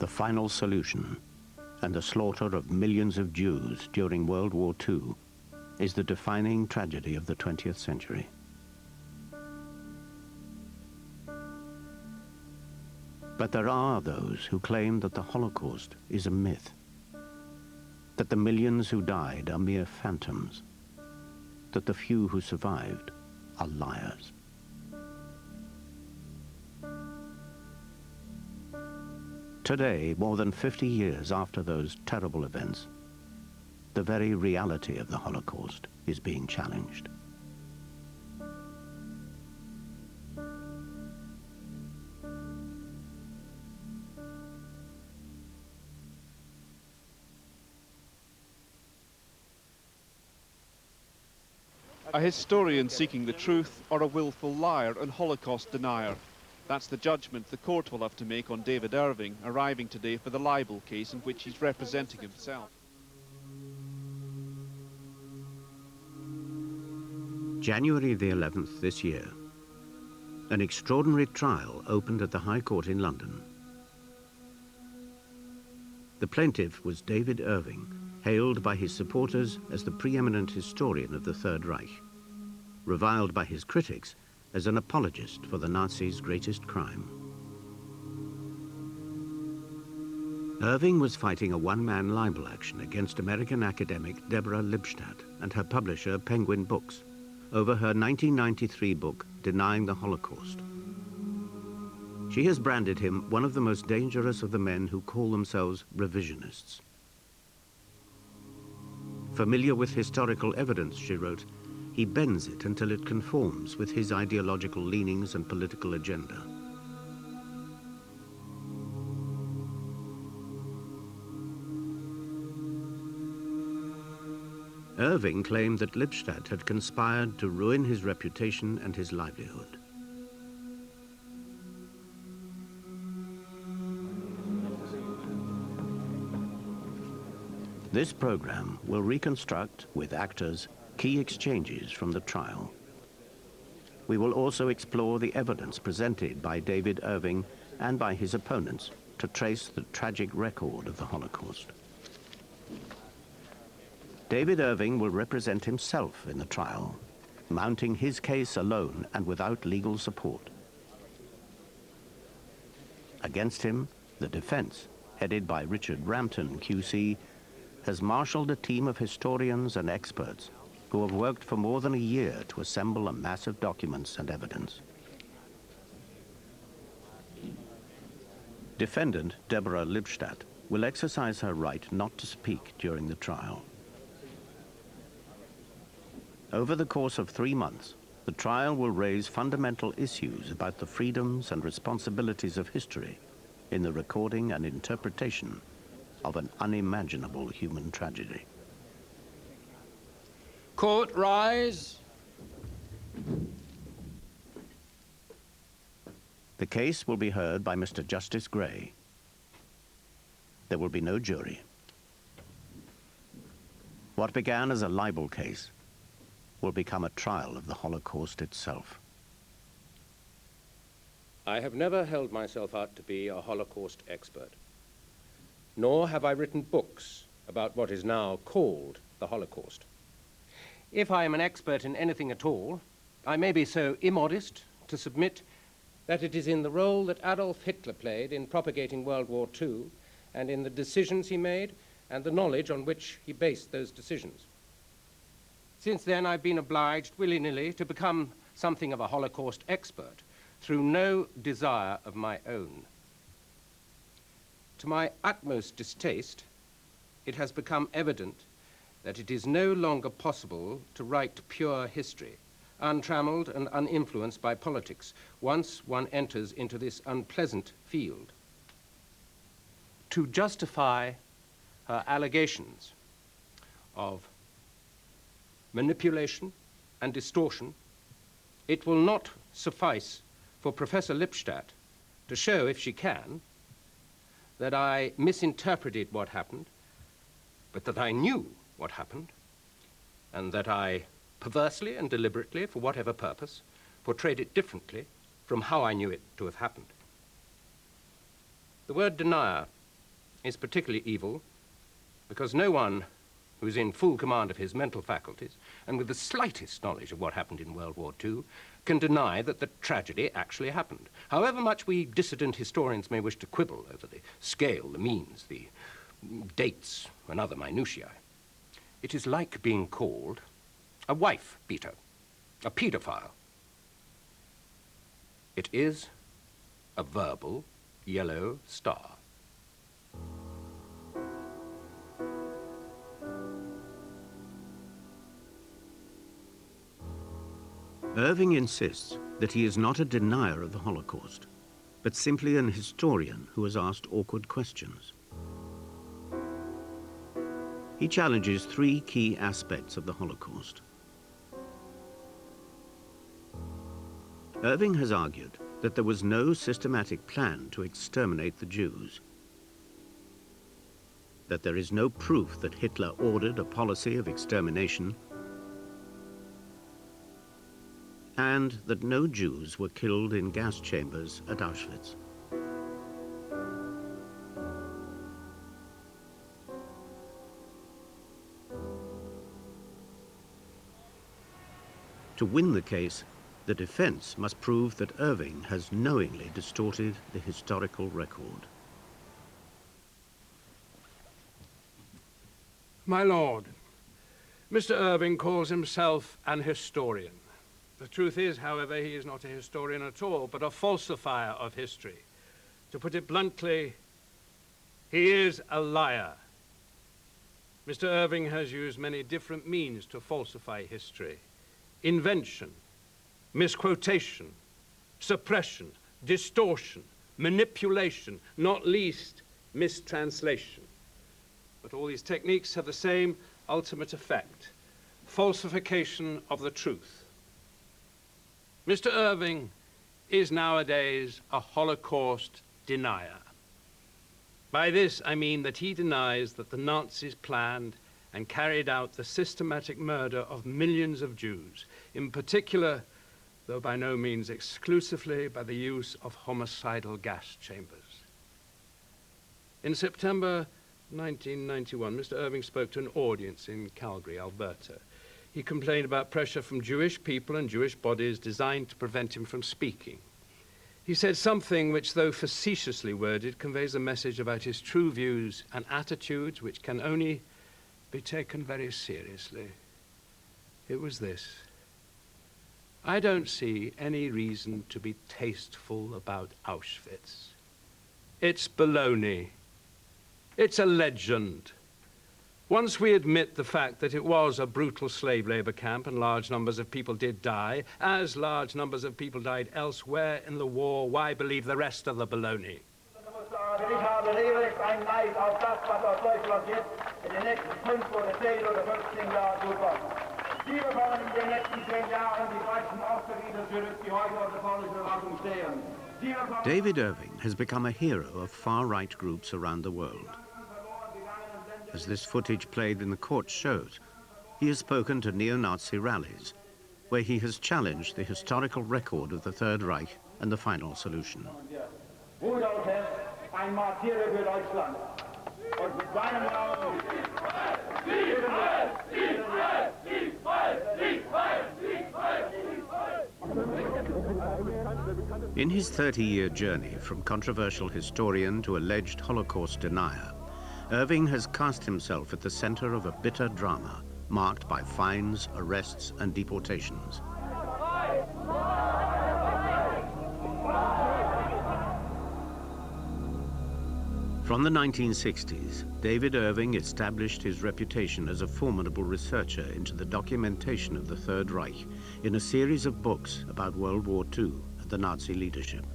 The final solution, and the slaughter of millions of Jews during World War II, is the defining tragedy of the 20th century. But there are those who claim that the Holocaust is a myth, that the millions who died are mere phantoms, that the few who survived are liars. Today, more than 50 years after those terrible events, the very reality of the Holocaust is being challenged. A historian seeking the truth or a willful liar and Holocaust denier? That's the judgment the court will have to make on David Irving, arriving today for the libel case in which he's representing himself. January the 11th this year, an extraordinary trial opened at the High Court in London. The plaintiff was David Irving, hailed by his supporters as the preeminent historian of the Third Reich, reviled by his critics as an apologist for the Nazis' greatest crime. Irving was fighting a one-man libel action against American academic Deborah Lipstadt and her publisher Penguin Books over her 1993 book, Denying the Holocaust. She has branded him one of the most dangerous of the men who call themselves revisionists. Familiar with historical evidence, she wrote, he bends it until it conforms with his ideological leanings and political agenda. Irving claimed that Lipstadt had conspired to ruin his reputation and his livelihood. This program will reconstruct, with actors, key exchanges from the trial. We will also explore the evidence presented by David Irving and by his opponents to trace the tragic record of the Holocaust. David Irving will represent himself in the trial, mounting his case alone and without legal support. Against him, the defense, headed by Richard Rampton, QC, has marshaled a team of historians and experts who have worked for more than a year to assemble a mass of documents and evidence. Defendant Deborah Lipstadt will exercise her right not to speak during the trial. Over the course of 3 months, the trial will raise fundamental issues about the freedoms and responsibilities of history in the recording and interpretation of an unimaginable human tragedy. Court, rise. The case will be heard by Mr. Justice Gray. There will be no jury. What began as a libel case will become a trial of the Holocaust itself. I have never held myself out to be a Holocaust expert, nor have I written books about what is now called the Holocaust. If I am an expert in anything at all, I may be so immodest to submit that it is in the role that Adolf Hitler played in propagating World War II and in the decisions he made and the knowledge on which he based those decisions. Since then, I've been obliged willy-nilly to become something of a Holocaust expert through no desire of my own. To my utmost distaste, it has become evident that it is no longer possible to write pure history, untrammeled and uninfluenced by politics, once one enters into this unpleasant field. To justify her allegations of manipulation and distortion, it will not suffice for Professor Lipstadt to show, if she can, that I misinterpreted what happened, but that I knew what happened, and that I perversely and deliberately, for whatever purpose, portrayed it differently from how I knew it to have happened. The word denier is particularly evil because no one who is in full command of his mental faculties and with the slightest knowledge of what happened in World War II can deny that the tragedy actually happened. However much we dissident historians may wish to quibble over the scale, the means, the dates, and other minutiae, it is like being called a wife-beater, a paedophile. It is a verbal yellow star. Irving insists that he is not a denier of the Holocaust, but simply an historian who has asked awkward questions. He challenges three key aspects of the Holocaust. Irving has argued that there was no systematic plan to exterminate the Jews, that there is no proof that Hitler ordered a policy of extermination, and that no Jews were killed in gas chambers at Auschwitz. To win the case, the defense must prove that Irving has knowingly distorted the historical record. My lord, Mr. Irving calls himself an historian. The truth is, however, he is not a historian at all, but a falsifier of history. To put it bluntly, he is a liar. Mr. Irving has used many different means to falsify history. Invention, misquotation, suppression, distortion, manipulation, not least mistranslation. But all these techniques have the same ultimate effect: falsification of the truth. Mr. Irving is nowadays a Holocaust denier. By this I mean that he denies that the Nazis planned and carried out the systematic murder of millions of Jews, in particular, though by no means exclusively, by the use of homicidal gas chambers. In September 1991, Mr. Irving spoke to an audience in Calgary, Alberta. He complained about pressure from Jewish people and Jewish bodies designed to prevent him from speaking. He said something which, though facetiously worded, conveys a message about his true views and attitudes which can only be taken very seriously. It was this: I don't see any reason to be tasteful about Auschwitz. It's baloney. It's a legend. Once we admit the fact that it was a brutal slave labor camp and large numbers of people did die, as large numbers of people died elsewhere in the war, why believe the rest of the baloney? Ich habe regelrecht ein Neid auf das, was aus Deutschland jetzt in den nächsten 5 oder 10 oder 15 Jahren zukommt. Wir bekommen in den nächsten 10 Jahren die deutschen Orte wieder zurück, die heute unter polnischer Verwaltung stehen. David Irving has become a hero of far-right groups around the world. As this footage played in the court shows, he has spoken to neo-Nazi rallies, where he has challenged the historical record of the Third Reich and the final solution. Rudolf Hess, ein Martyr für Deutschland. Und mit seinem Namen... In his 30-year journey from controversial historian to alleged Holocaust denier, Irving has cast himself at the center of a bitter drama marked by fines, arrests, and deportations. From the 1960s, David Irving established his reputation as a formidable researcher into the documentation of the Third Reich in a series of books about World War II and the Nazi leadership.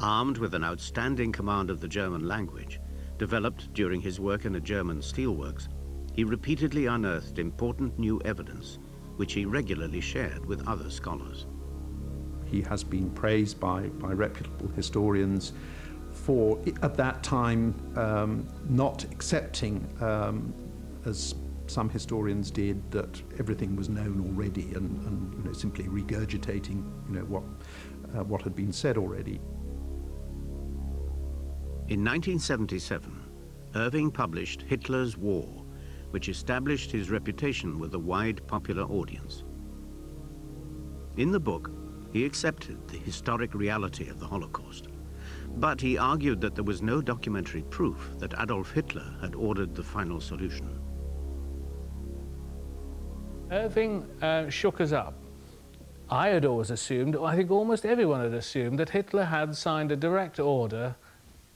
Armed with an outstanding command of the German language, developed during his work in a German steelworks, he repeatedly unearthed important new evidence, which he regularly shared with other scholars. He has been praised by reputable historians for, at that time, not accepting, as some historians did, that everything was known already, and simply regurgitating what had been said already. In 1977, Irving published Hitler's War, which established his reputation with a wide popular audience. In the book, he accepted the historic reality of the Holocaust, but he argued that there was no documentary proof that Adolf Hitler had ordered the final solution. Irving shook us up. I had always assumed, I think almost everyone had assumed, that Hitler had signed a direct order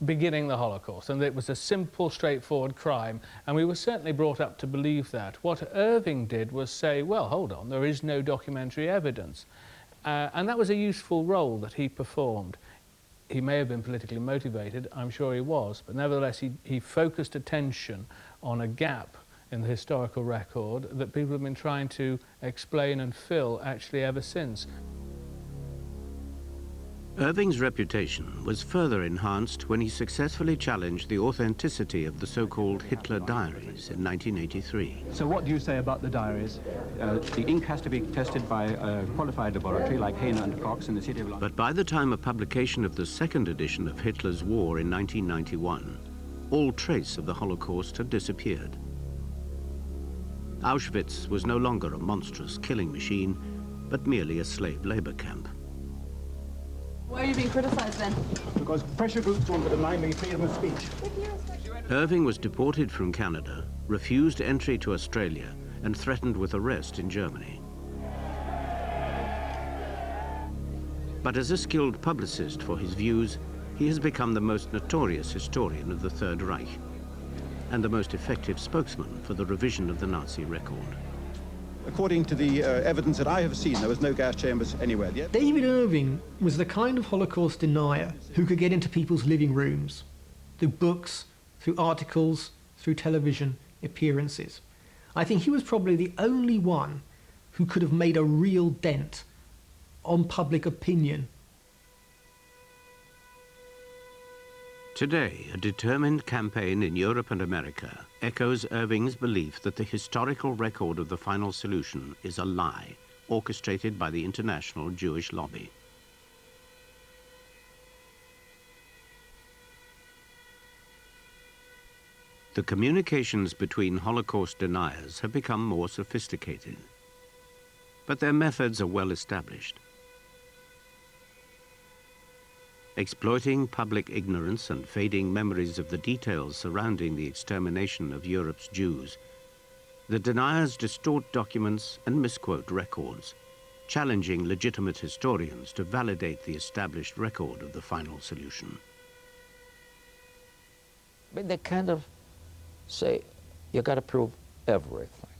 beginning the Holocaust, and that it was a simple, straightforward crime, and we were certainly brought up to believe that. What Irving did was say, well, hold on, there is no documentary evidence. And that was a useful role that he performed. He may have been politically motivated, I'm sure he was, but nevertheless he focused attention on a gap in the historical record that people have been trying to explain and fill actually ever since. Irving's reputation was further enhanced when he successfully challenged the authenticity of the so-called Hitler diaries in 1983. So what do you say about the diaries? The ink has to be tested by a qualified laboratory like Hainer and Cox in the city of London. But by the time of publication of the second edition of Hitler's War in 1991, all trace of the Holocaust had disappeared. Auschwitz was no longer a monstrous killing machine, but merely a slave labor camp. Why are you being criticized then? Because pressure groups want to deny me freedom of speech. Irving was deported from Canada, refused entry to Australia, and threatened with arrest in Germany. But as a skilled publicist for his views, he has become the most notorious historian of the Third Reich and the most effective spokesman for the revision of the Nazi record. According to the evidence that I have seen, there was no gas chambers anywhere yet. David Irving was the kind of Holocaust denier who could get into people's living rooms, through books, through articles, through television appearances. I think he was probably the only one who could have made a real dent on public opinion. Today, a determined campaign in Europe and America echoes Irving's belief that the historical record of the final solution is a lie, orchestrated by the international Jewish lobby. The communications between Holocaust deniers have become more sophisticated, but their methods are well established. Exploiting public ignorance and fading memories of the details surrounding the extermination of Europe's Jews, the deniers distort documents and misquote records, challenging legitimate historians to validate the established record of the final solution. But they kind of say, you got to prove everything.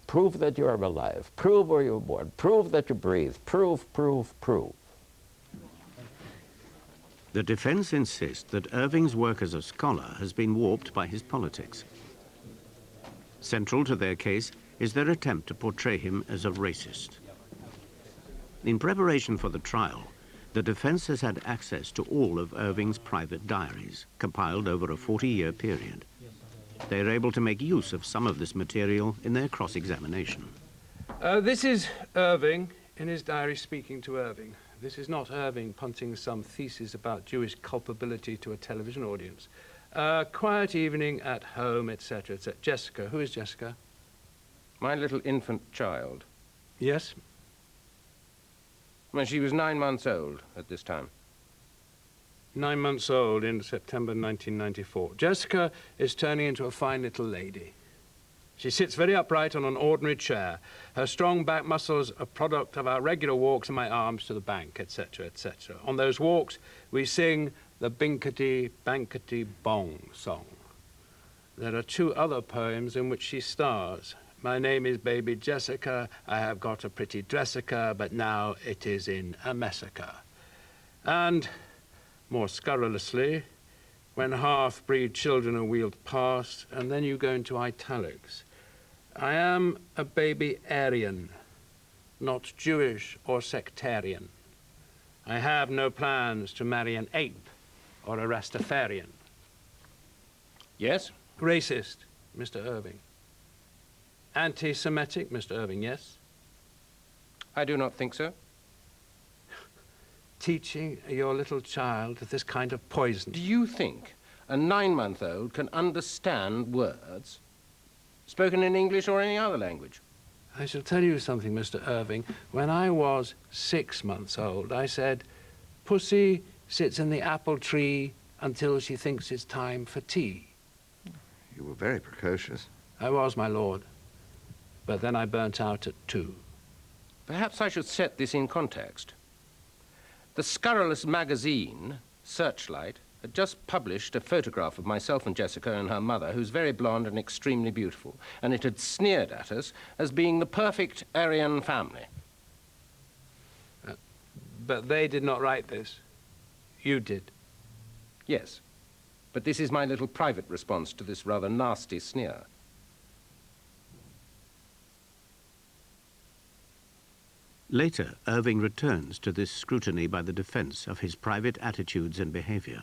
Prove that you are alive. Prove where you were born. Prove that you breathe. Prove, prove, prove. The defense insists that Irving's work as a scholar has been warped by his politics. Central to their case is their attempt to portray him as a racist. In preparation for the trial, the defense has had access to all of Irving's private diaries, compiled over a 40-year period. They are able to make use of some of this material in their cross-examination. This is Irving in his diary speaking to Irving. This is not Irving punting some thesis about Jewish culpability to a television audience. Quiet evening at home, etc., etc. Jessica, who is Jessica? My little infant child. Yes? Well, she was 9 months old at this time. 9 months old in September 1994. Jessica is turning into a fine little lady. She sits very upright on an ordinary chair. Her strong back muscles are a product of our regular walks and my arms to the bank, etc., etc. On those walks, we sing the Binkety Bankety Bong song. There are 2 other poems in which she stars. My name is Baby Jessica, I have got a pretty dressica, but now it is in a messica. And, more scurrilously, when half-breed children are wheeled past, and then you go into italics. I am a baby Aryan, not Jewish or sectarian. I have no plans to marry an ape or a Rastafarian. Yes? Racist, Mr. Irving. Anti-Semitic, Mr. Irving, yes? I do not think so. teaching your little child this kind of poison. Do you think a 9-month-old can understand words spoken in English or any other language? I shall tell you something, Mr. Irving. When I was 6 months old, I said, "Pussy sits in the apple tree until she thinks it's time for tea." You were very precocious. I was, my lord. But then I burnt out at 2. Perhaps I should set this in context. The scurrilous magazine, Searchlight, had just published a photograph of myself and Jessica and her mother, who's very blonde and extremely beautiful, and it had sneered at us as being the perfect Aryan family. But they did not write this. You did. Yes, but this is my little private response to this rather nasty sneer. Later, Irving returns to this scrutiny by the defense of his private attitudes and behavior.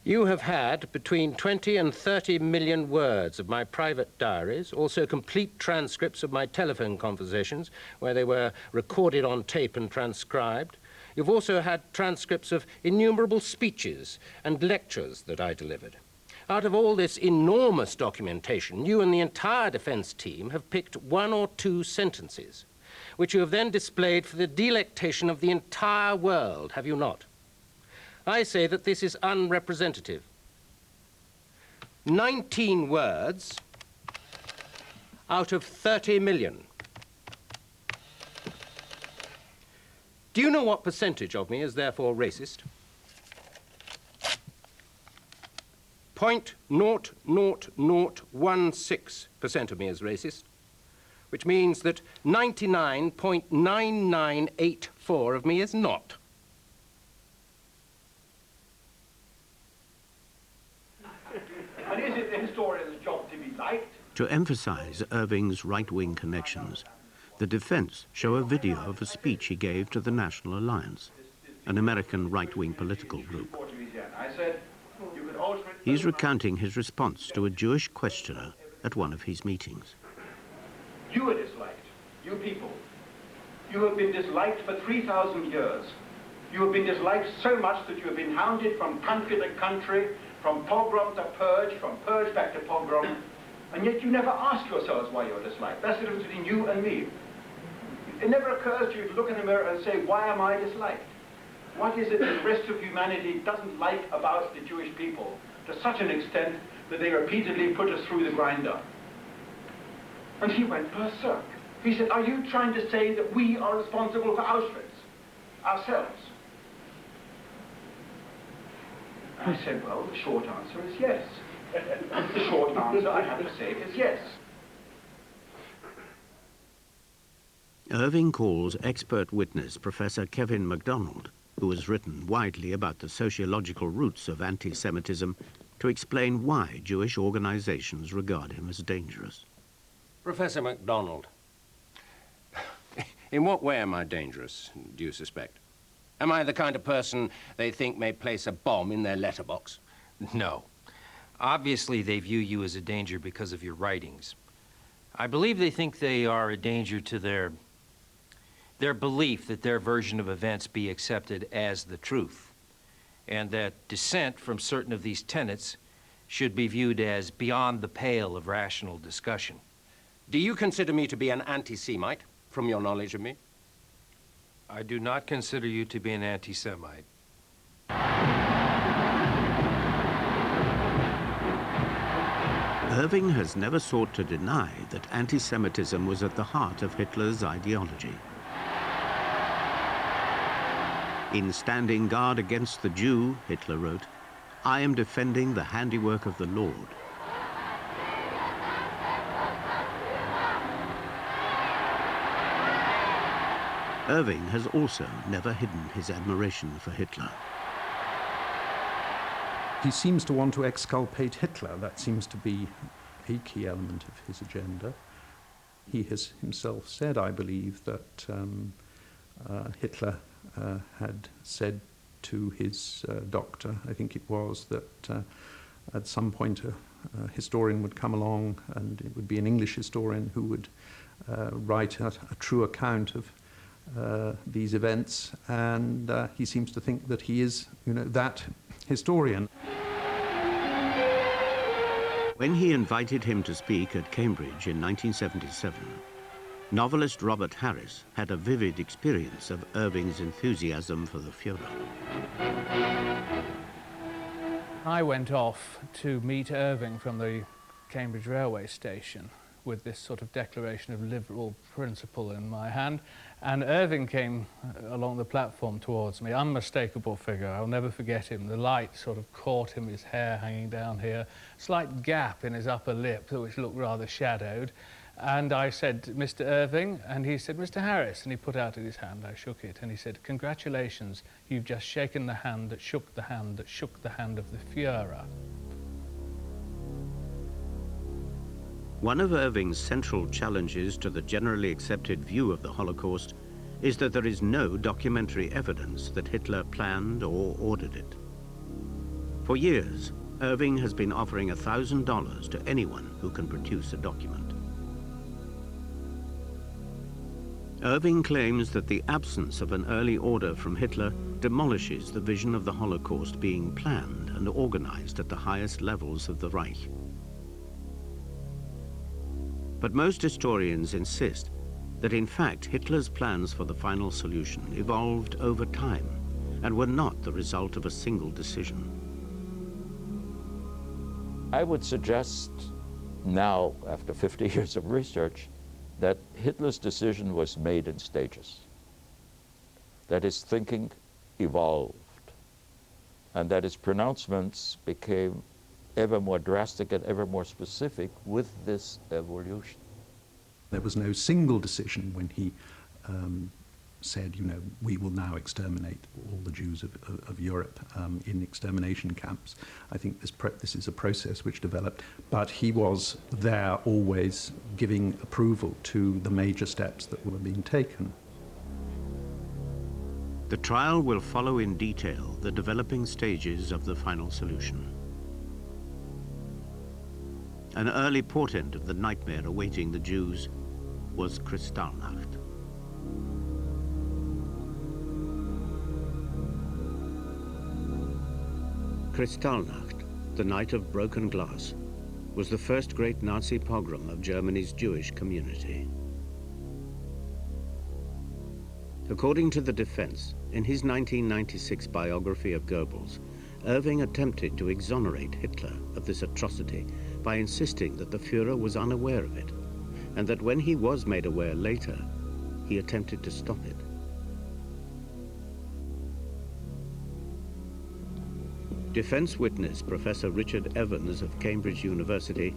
You have had between 20 and 30 million words of my private diaries, also complete transcripts of my telephone conversations, where they were recorded on tape and transcribed. You've also had transcripts of innumerable speeches and lectures that I delivered. Out of all this enormous documentation, you and the entire defense team have picked 1 or 2 sentences, which you have then displayed for the delectation of the entire world, have you not? I say that this is unrepresentative. 19 words out of 30 million. Do you know what percentage of me is therefore racist? 0.00016% of me is racist, which means that 99.9984 of me is not. And is it the historian's job to be liked? To emphasize Irving's right-wing connections, the defense show a video of a speech he gave to the National Alliance, an American right-wing political group. He's recounting his response to a Jewish questioner at one of his meetings. You are disliked, you people. You have been disliked for 3,000 years. You have been disliked so much that you have been hounded from country to country, from pogrom to purge, from purge back to pogrom, and yet you never ask yourselves why you're disliked. That's the difference between you and me. It never occurs to you to look in the mirror and say, why am I disliked? What is it that the rest of humanity doesn't like about the Jewish people to such an extent that they repeatedly put us through the grinder? And he went berserk. He said, are you trying to say that we are responsible for Auschwitz, ourselves? I said, well, the short answer is yes. The short answer, I have to say, is yes. Irving calls expert witness Professor Kevin MacDonald, who has written widely about the sociological roots of anti-Semitism, to explain why Jewish organizations regard him as dangerous. Professor MacDonald, in what way am I dangerous, do you suspect? Am I the kind of person they think may place a bomb in their letterbox? No. Obviously, they view you as a danger because of your writings. I believe they think they are a danger to their belief that their version of events be accepted as the truth, and that dissent from certain of these tenets should be viewed as beyond the pale of rational discussion. Do you consider me to be an anti-Semite, from your knowledge of me? I do not consider you to be an anti-Semite. Irving has never sought to deny that anti-Semitism was at the heart of Hitler's ideology. In standing guard against the Jew, Hitler wrote, I am defending the handiwork of the Lord. Irving has also never hidden his admiration for Hitler. He seems to want to exculpate Hitler. That seems to be a key element of his agenda. He has himself said, I believe, that Hitler had said to his doctor, I think it was, that at some point a historian would come along, and it would be an English historian who would write a true account of these events, and he seems to think that he is, that historian. When he invited him to speak at Cambridge in 1977, novelist Robert Harris had a vivid experience of Irving's enthusiasm for the Führer. I went off to meet Irving from the Cambridge railway station with this sort of declaration of liberal principle in my hand, and Irving came along the platform towards me, unmistakable figure. I'll never forget him. The light sort of caught him, his hair hanging down here, slight gap in his upper lip which looked rather shadowed, and I said, "Mr. Irving," and he said, "Mr. Harris," and he put out his hand. I shook it, and he said, "Congratulations, you've just shaken the hand that shook the hand that shook the hand of the Führer." One of Irving's central challenges to the generally accepted view of the Holocaust is that there is no documentary evidence that Hitler planned or ordered it. For years, Irving has been offering $1,000 to anyone who can produce a document. Irving claims that the absence of an early order from Hitler demolishes the vision of the Holocaust being planned and organized at the highest levels of the Reich. But most historians insist that in fact Hitler's plans for the final solution evolved over time and were not the result of a single decision. I would suggest now, after 50 years of research, that Hitler's decision was made in stages, that his thinking evolved, and that his pronouncements became ever more drastic and ever more specific with this evolution. There was no single decision when he said, we will now exterminate all the Jews of Europe in extermination camps. I think this is a process which developed, but he was there always giving approval to the major steps that were being taken. The trial will follow in detail the developing stages of the final solution. An early portent of the nightmare awaiting the Jews was Kristallnacht. Kristallnacht, the night of broken glass, was the first great Nazi pogrom of Germany's Jewish community. According to the defense, in his 1996 biography of Goebbels, Irving attempted to exonerate Hitler of this atrocity by insisting that the Führer was unaware of it, and that when he was made aware later, he attempted to stop it. Defense witness Professor Richard Evans of Cambridge University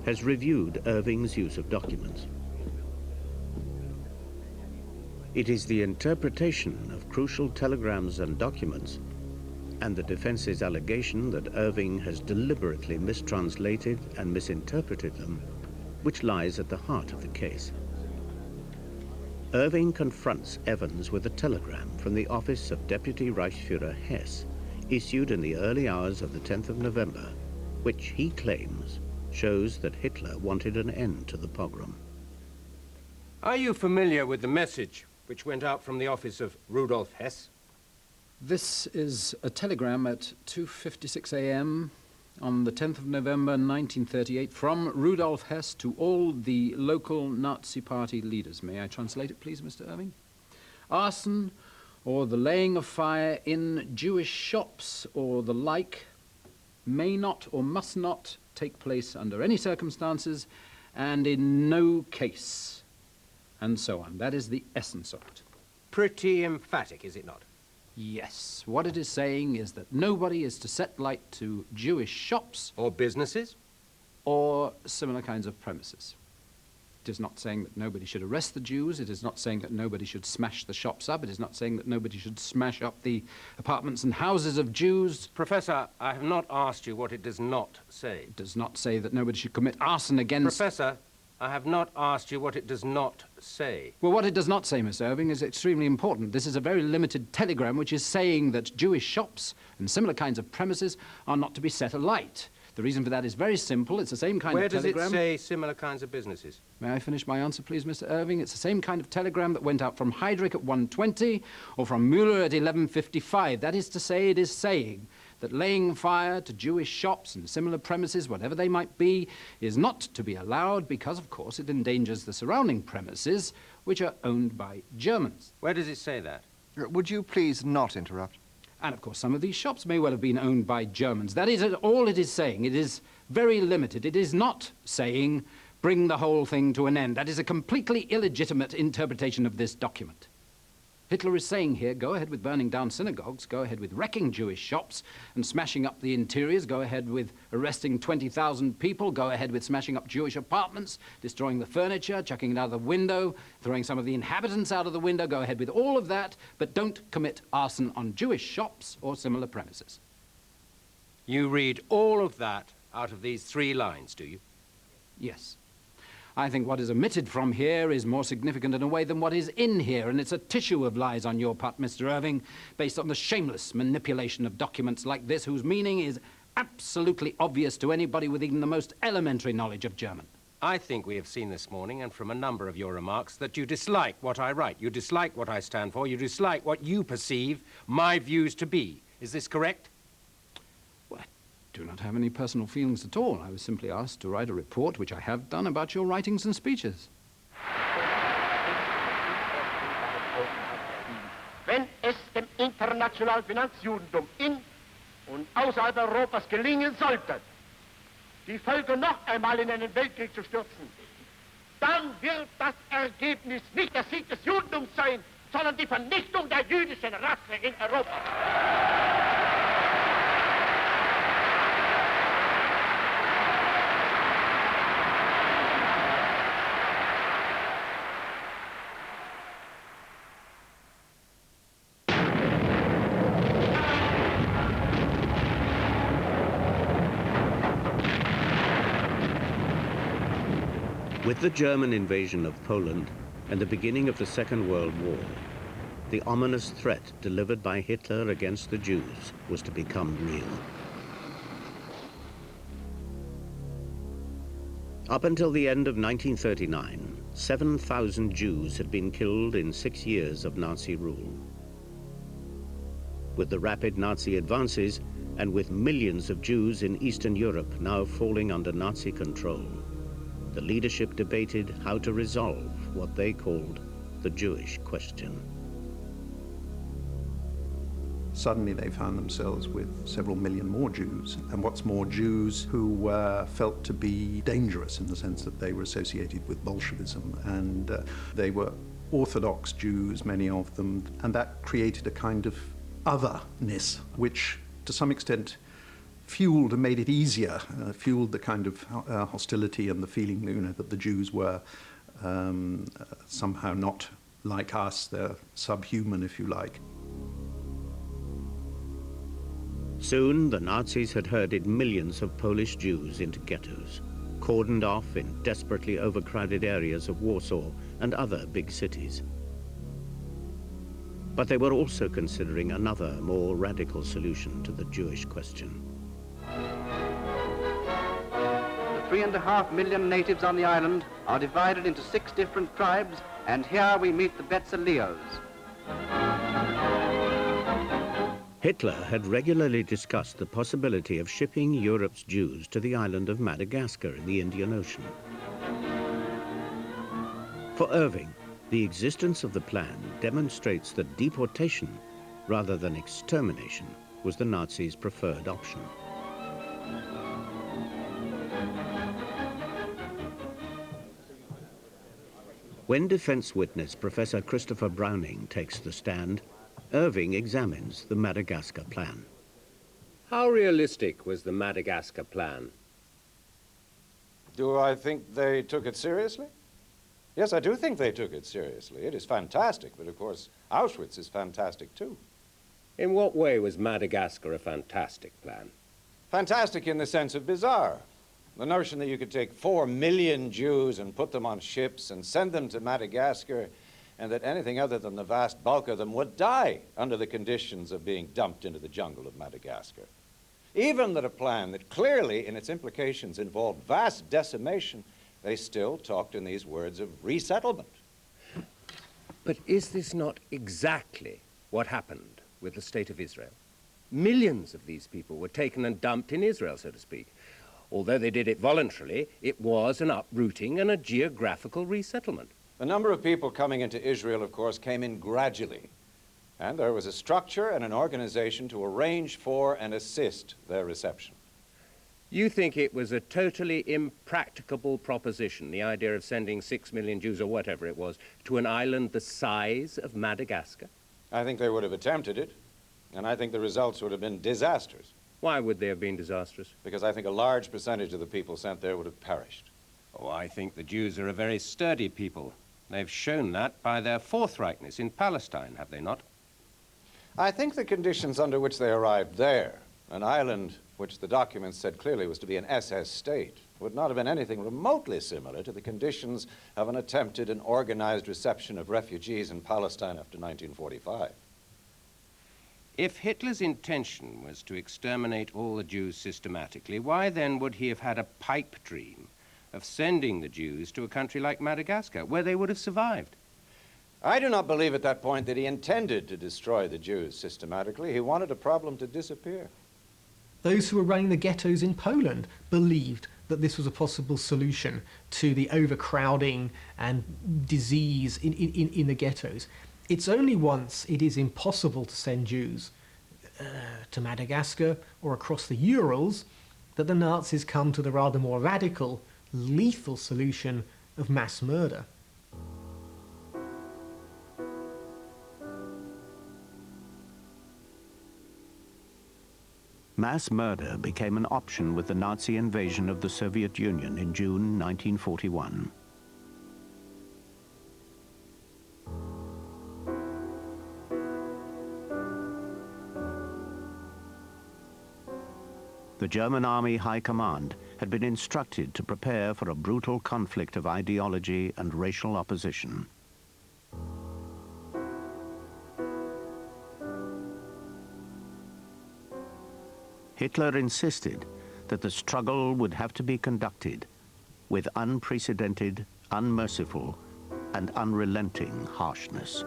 has reviewed Irving's use of documents. It is the interpretation of crucial telegrams and documents and the defense's allegation that Irving has deliberately mistranslated and misinterpreted them, which lies at the heart of the case. Irving confronts Evans with a telegram from the office of Deputy Reichsführer Hess, issued in the early hours of the 10th of November, which he claims shows that Hitler wanted an end to the pogrom. Are you familiar with the message which went out from the office of Rudolf Hess? This is a telegram at 2:56 a.m. on the 10th of November 1938 from Rudolf Hess to all the local Nazi Party leaders. May I translate it, please, Mr. Irving? Arson or the laying of fire in Jewish shops or the like may not or must not take place under any circumstances and in no case, and so on. That is the essence of it. Pretty emphatic, is it not? Yes. What it is saying is that nobody is to set light to Jewish shops or businesses or similar kinds of premises. It is not saying that nobody should arrest the Jews. It is not saying that nobody should smash the shops up. It is not saying that nobody should smash up the apartments and houses of Jews. Professor, I have not asked you what it does not say. It does not say that nobody should commit arson against... Professor, I have not asked you what it does not say. Well, what it does not say, Mr. Irving, is extremely important. This is a very limited telegram which is saying that Jewish shops and similar kinds of premises are not to be set alight. The reason for that is very simple. It's the same kind of telegram. Where does it say similar kinds of businesses? May I finish my answer, please, Mr. Irving? It's the same kind of telegram that went out from Heydrich at 1:20 or from Müller at 11:55. That is to say, it is saying that laying fire to Jewish shops and similar premises, whatever they might be, is not to be allowed because, of course, it endangers the surrounding premises, which are owned by Germans. Where does it say that? Would you please not interrupt? And, of course, some of these shops may well have been owned by Germans. That is all it is saying. It is very limited. It is not saying, bring the whole thing to an end. That is a completely illegitimate interpretation of this document. Hitler is saying here, go ahead with burning down synagogues, go ahead with wrecking Jewish shops and smashing up the interiors, go ahead with arresting 20,000 people, go ahead with smashing up Jewish apartments, destroying the furniture, chucking it out of the window, throwing some of the inhabitants out of the window, go ahead with all of that, but don't commit arson on Jewish shops or similar premises. You read all of that out of these 3 lines, do you? Yes. I think what is omitted from here is more significant in a way than what is in here, and it's a tissue of lies on your part, Mr. Irving, based on the shameless manipulation of documents like this, whose meaning is absolutely obvious to anybody with even the most elementary knowledge of German. I think we have seen this morning, and from a number of your remarks, that you dislike what I write. You dislike what I stand for. You dislike what you perceive my views to be. Is this correct? I do not have any personal feelings at all. I was simply asked to write a report, which I have done, about your writings and speeches. Wenn es dem internationalen Finanzjudentum in und außerhalb Europas gelingen sollte, die Völker noch einmal in einen Weltkrieg zu stürzen, dann wird das Ergebnis nicht der Sieg des Judentums sein, sondern die Vernichtung der jüdischen Rasse in Europa. With the German invasion of Poland and the beginning of the Second World War, the ominous threat delivered by Hitler against the Jews was to become real. Up until the end of 1939, 7,000 Jews had been killed in 6 years of Nazi rule. With the rapid Nazi advances and with millions of Jews in Eastern Europe now falling under Nazi control, the leadership debated how to resolve what they called the Jewish question. Suddenly they found themselves with several million more Jews, and what's more, Jews who were felt to be dangerous in the sense that they were associated with Bolshevism, and they were Orthodox Jews, many of them, and that created a kind of otherness, which to some extent fueled and made it easier, fueled the kind of hostility and the feeling, you know, that the Jews were somehow not like us, they're subhuman, if you like. Soon, the Nazis had herded millions of Polish Jews into ghettos, cordoned off in desperately overcrowded areas of Warsaw and other big cities. But they were also considering another, more radical solution to the Jewish question. The 3.5 million natives on the island are divided into 6 different tribes, and here we meet the Betzaleos. Hitler had regularly discussed the possibility of shipping Europe's Jews to the island of Madagascar in the Indian Ocean. For Irving, the existence of the plan demonstrates that deportation, rather than extermination, was the Nazis' preferred option. When defense witness Professor Christopher Browning takes the stand, Irving examines the Madagascar plan. How realistic was the Madagascar plan? Do I think they took it seriously? Yes, I do think they took it seriously. It is fantastic, but of course Auschwitz is fantastic too. In what way was Madagascar a fantastic plan? Fantastic in the sense of bizarre. The notion that you could take 4 million Jews and put them on ships and send them to Madagascar, and that anything other than the vast bulk of them would die under the conditions of being dumped into the jungle of Madagascar. Even that a plan that clearly in its implications involved vast decimation, they still talked in these words of resettlement. But is this not exactly what happened with the State of Israel? Millions of these people were taken and dumped in Israel, so to speak. Although they did it voluntarily, it was an uprooting and a geographical resettlement. The number of people coming into Israel, of course, came in gradually. And there was a structure and an organization to arrange for and assist their reception. You think it was a totally impracticable proposition, the idea of sending 6 million Jews, or whatever it was, to an island the size of Madagascar? I think they would have attempted it, and I think the results would have been disastrous. Why would they have been disastrous? Because I think a large percentage of the people sent there would have perished. Oh, I think the Jews are a very sturdy people. They've shown that by their forthrightness in Palestine, have they not? I think the conditions under which they arrived there, an island which the documents said clearly was to be an SS state, would not have been anything remotely similar to the conditions of an attempted and organized reception of refugees in Palestine after 1945. If Hitler's intention was to exterminate all the Jews systematically, why then would he have had a pipe dream of sending the Jews to a country like Madagascar, where they would have survived? I do not believe at that point that he intended to destroy the Jews systematically. He wanted a problem to disappear. Those who were running the ghettos in Poland believed that this was a possible solution to the overcrowding and disease in the ghettos. It's only once it is impossible to send Jews to Madagascar or across the Urals that the Nazis come to the rather more radical, lethal solution of mass murder. Mass murder became an option with the Nazi invasion of the Soviet Union in June 1941. The German Army High Command had been instructed to prepare for a brutal conflict of ideology and racial opposition. Hitler insisted that the struggle would have to be conducted with unprecedented, unmerciful, and unrelenting harshness.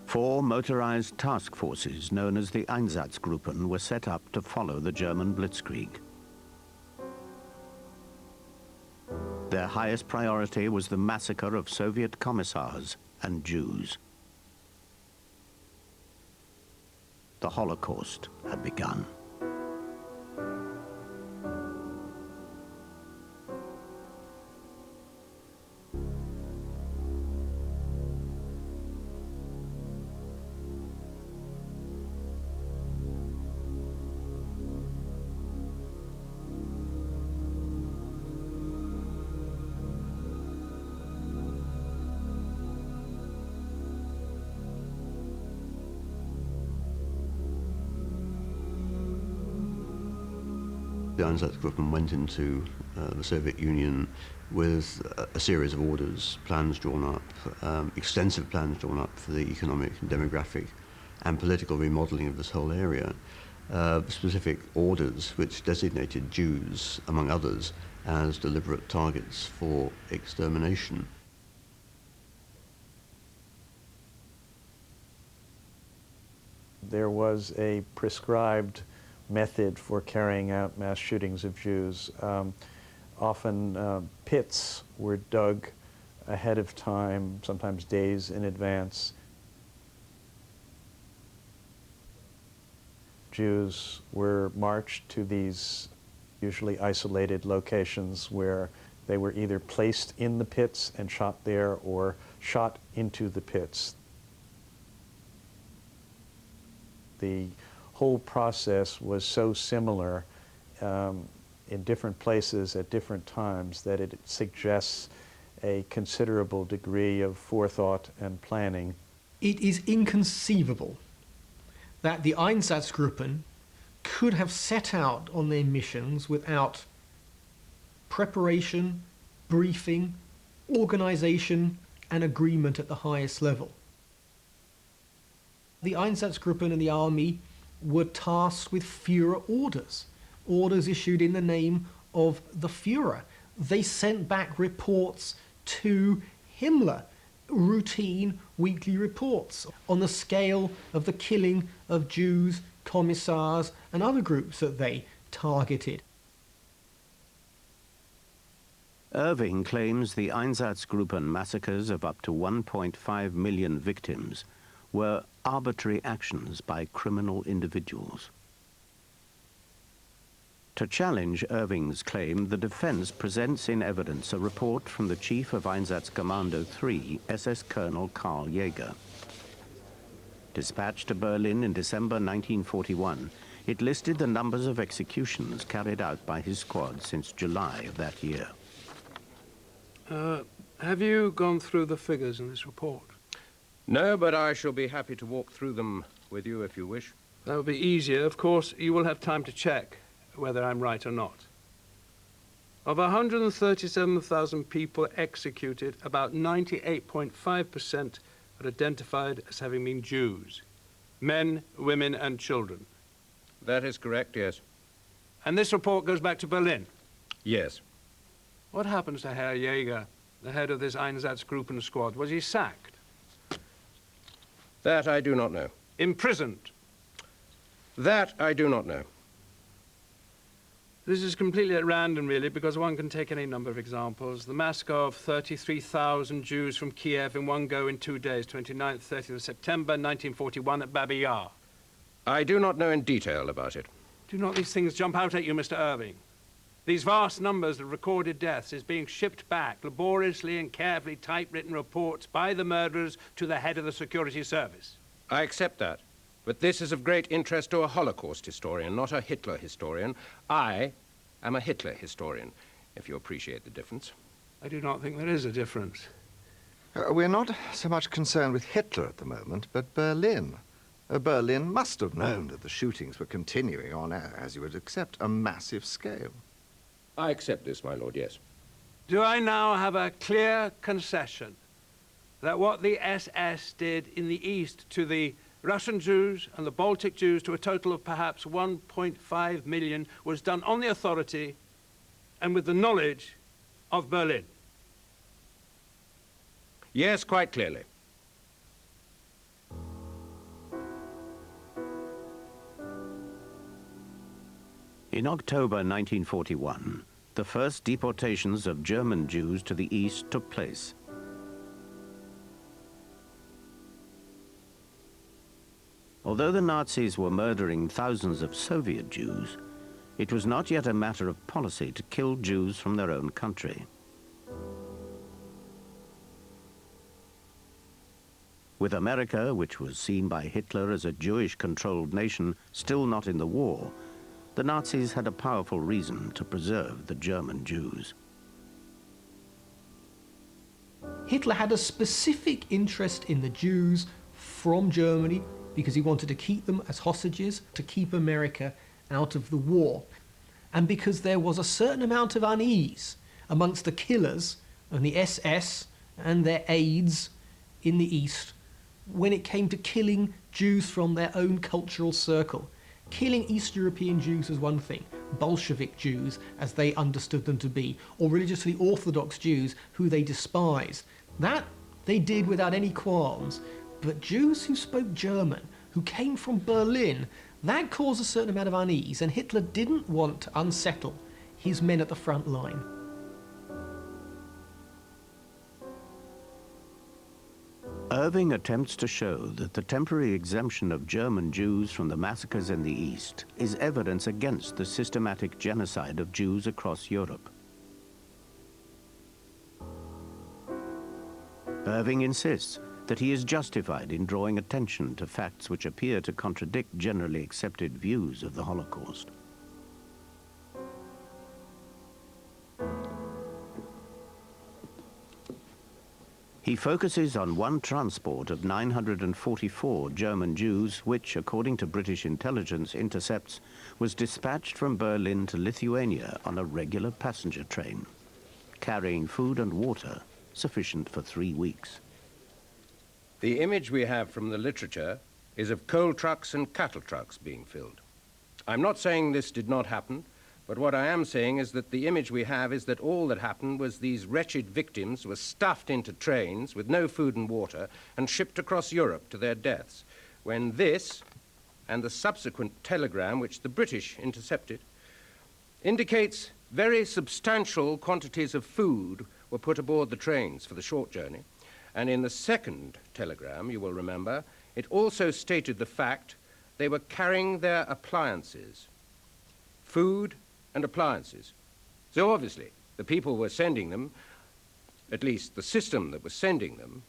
Four motorized task forces known as the Einsatzgruppen were set up to follow the German Blitzkrieg. Their highest priority was the massacre of Soviet commissars and Jews. The Holocaust had begun. The Einsatzgruppen went into the Soviet Union with a series of orders, plans drawn up, extensive plans drawn up for the economic, demographic and political remodeling of this whole area. Specific orders which designated Jews, among others, as deliberate targets for extermination. There was a prescribed method for carrying out mass shootings of Jews. Often pits were dug ahead of time, sometimes days in advance. Jews were marched to these usually isolated locations where they were either placed in the pits and shot there or shot into the pits. The whole process was so similar in different places at different times that it suggests a considerable degree of forethought and planning. It is inconceivable that the Einsatzgruppen could could have set out on their missions without preparation, briefing, organization, and agreement at the highest level. The Einsatzgruppen and the army were tasked with Führer orders, orders issued in the name of the Führer. They sent back reports to Himmler, routine weekly reports on the scale of the killing of Jews, commissars, and other groups that they targeted. Irving claims the Einsatzgruppen massacres of up to 1.5 million victims were arbitrary actions by criminal individuals. To challenge Irving's claim, the defense presents in evidence a report from the chief of Einsatzkommando 3, SS Colonel Karl Jaeger. Dispatched to Berlin in December 1941, it listed the numbers of executions carried out by his squad since July of that year. Have you gone through the figures in this report? No, but I shall be happy to walk through them with you if you wish. That would be easier. Of course, you will have time to check whether I'm right or not. Of 137,000 people executed, about 98.5% are identified as having been Jews. Men, women, and children. That is correct, yes. And this report goes back to Berlin? Yes. What happens to Herr Jaeger, the head of this Einsatzgruppen squad? Was he sacked? That I do not know. Imprisoned? That I do not know. This is completely at random, really, because one can take any number of examples. The massacre of 33,000 Jews from Kiev in one go in 2 days, 29th, 30th of September, 1941 at Babi Yar. I do not know in detail about it. Do not these things jump out at you, Mr. Irving? These vast numbers of recorded deaths is being shipped back, laboriously and carefully typewritten reports by the murderers to the head of the security service. I accept that. But this is of great interest to a Holocaust historian, not a Hitler historian. I am a Hitler historian, if you appreciate the difference. I do not think there is a difference. We're not so much concerned with Hitler at the moment, but Berlin. Berlin must have known that the shootings were continuing on, as you would accept, a massive scale. I accept this, my lord, yes. Do I now have a clear concession that what the SS did in the East to the Russian Jews and the Baltic Jews, to a total of perhaps 1.5 million, was done on the authority and with the knowledge of Berlin? Yes, quite clearly. In October 1941, the first deportations of German Jews to the East took place. Although the Nazis were murdering thousands of Soviet Jews, it was not yet a matter of policy to kill Jews from their own country. With America, which was seen by Hitler as a Jewish-controlled nation, still not in the war, the Nazis had a powerful reason to preserve the German Jews. Hitler had a specific interest in the Jews from Germany because he wanted to keep them as hostages, to keep America out of the war. And because there was a certain amount of unease amongst the killers and the SS and their aides in the East when it came to killing Jews from their own cultural circle. Killing East European Jews was one thing, Bolshevik Jews as they understood them to be, or religiously orthodox Jews who they despised. That they did without any qualms. But Jews who spoke German, who came from Berlin, that caused a certain amount of unease, and Hitler didn't want to unsettle his men at the front line. Irving attempts to show that the temporary exemption of German Jews from the massacres in the East is evidence against the systematic genocide of Jews across Europe. Irving insists that he is justified in drawing attention to facts which appear to contradict generally accepted views of the Holocaust. He focuses on one transport of 944 German Jews, which, according to British intelligence intercepts, was dispatched from Berlin to Lithuania on a regular passenger train, carrying food and water sufficient for 3 weeks. The image we have from the literature is of coal trucks and cattle trucks being filled. I'm not saying this did not happen, but what I am saying is that the image we have is that all that happened was these wretched victims were stuffed into trains with no food and water and shipped across Europe to their deaths, when this, and the subsequent telegram which the British intercepted, indicates very substantial quantities of food were put aboard the trains for the short journey. And in the second telegram, you will remember, it also stated the fact they were carrying their appliances, food and appliances. So obviously, the people were sending them, at least the system that was sending them,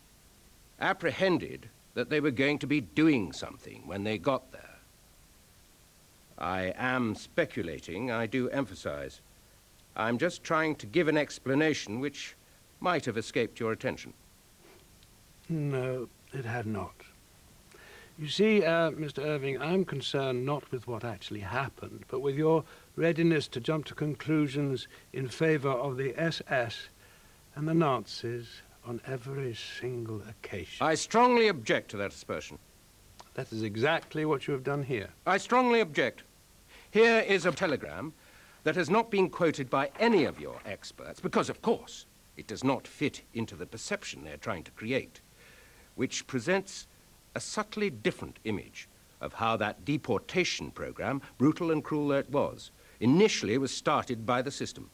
apprehended that they were going to be doing something when they got there. I am speculating, I do emphasize. I'm just trying to give an explanation which might have escaped your attention. No, it had not. You see, Mr. Irving, I'm concerned not with what actually happened, but with your readiness to jump to conclusions in favor of the SS and the Nazis on every single occasion. I strongly object to that aspersion. That is exactly what you have done here. I strongly object. Here is a telegram that has not been quoted by any of your experts, because, of course, it does not fit into the perception they're trying to create, which presents a subtly different image of how that deportation program, brutal and cruel though it was, initially was started by the system.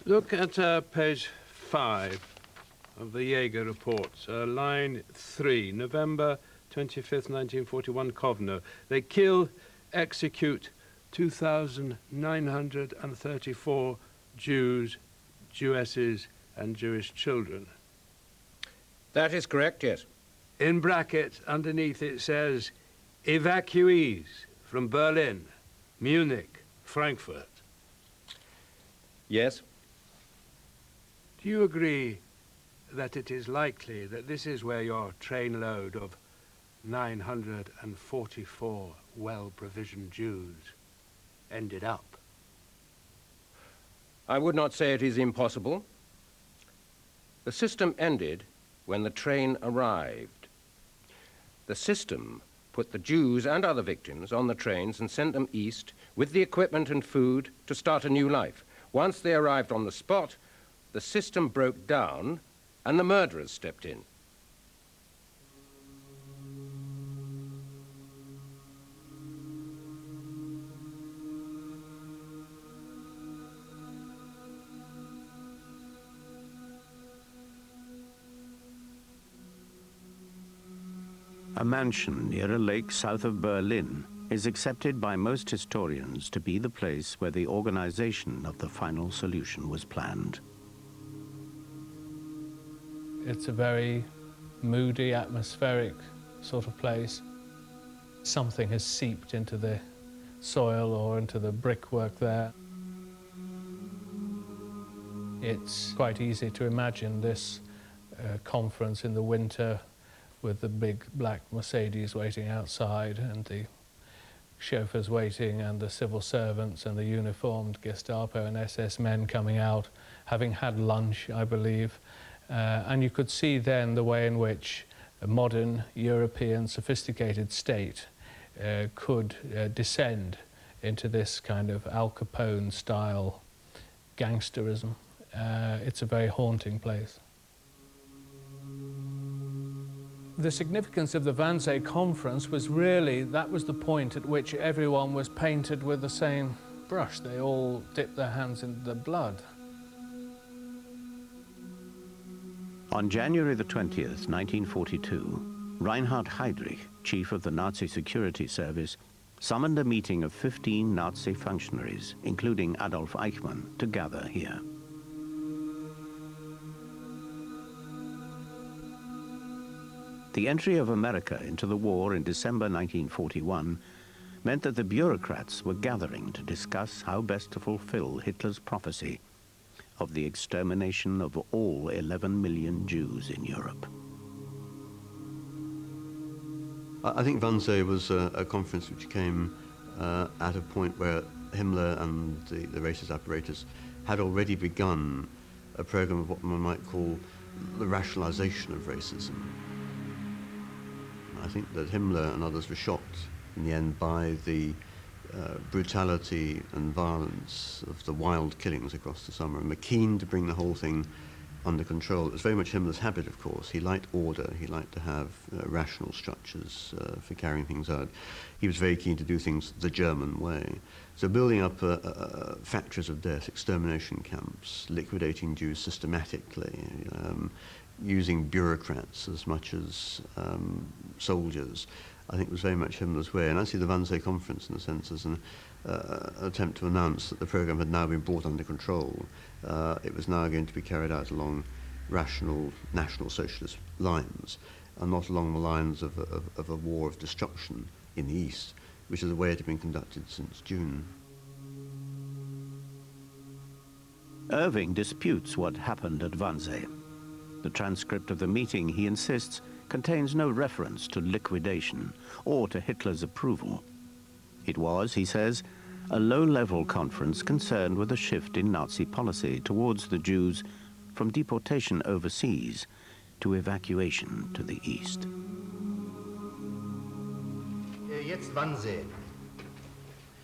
Look at page 5 of the Jaeger reports, line 3, November 25th, 1941, Kovno. They kill, execute 2,934 Jews, Jewesses, and Jewish children. That is correct, yes. In brackets, underneath it says, evacuees from Berlin, Munich, Frankfurt. Yes. Do you agree that it is likely that this is where your trainload of 944 well-provisioned Jews ended up? I would not say it is impossible. The system ended when the train arrived. The system put the Jews and other victims on the trains and sent them east with the equipment and food to start a new life. Once they arrived on the spot, the system broke down and the murderers stepped in. A mansion near a lake south of Berlin is accepted by most historians to be the place where the organization of the final solution was planned. It's a very moody, atmospheric sort of place. Something has seeped into the soil or into the brickwork there. It's quite easy to imagine this conference in the winter with the big black Mercedes waiting outside and the chauffeurs waiting and the civil servants and the uniformed Gestapo and SS men coming out, having had lunch, I believe. And you could see then the way in which a modern European sophisticated state could descend into this kind of Al Capone style gangsterism. It's a very haunting place. The significance of the Wannsee Conference was really, that was the point at which everyone was painted with the same brush. They all dipped their hands in the blood. On January the 20th, 1942, Reinhard Heydrich, chief of the Nazi Security Service, summoned a meeting of 15 Nazi functionaries, including Adolf Eichmann, to gather here. The entry of America into the war in December 1941 meant that the bureaucrats were gathering to discuss how best to fulfill Hitler's prophecy of the extermination of all 11 million Jews in Europe. I think Wannsee was a conference which came at a point where Himmler and the racist apparatus had already begun a program of what one might call the rationalization of racism. I think that Himmler and others were shocked in the end by the brutality and violence of the wild killings across the summer, and were keen to bring the whole thing under control. It was very much Himmler's habit, of course. He liked order. He liked to have rational structures for carrying things out. He was very keen to do things the German way. So building up factories of death, extermination camps, liquidating Jews systematically, using bureaucrats as much as soldiers, I think was very much Himmler's way. And I see the Wannsee Conference, in a sense, as an attempt to announce that the program had now been brought under control. It was now going to be carried out along rational National Socialist lines, and not along the lines of a war of destruction in the East, which is the way it had been conducted since June. Irving disputes what happened at Wannsee. The transcript of the meeting, he insists, contains no reference to liquidation or to Hitler's approval. It was, he says, a low-level conference concerned with a shift in Nazi policy towards the Jews from deportation overseas to evacuation to the East. Jetzt Wannsee.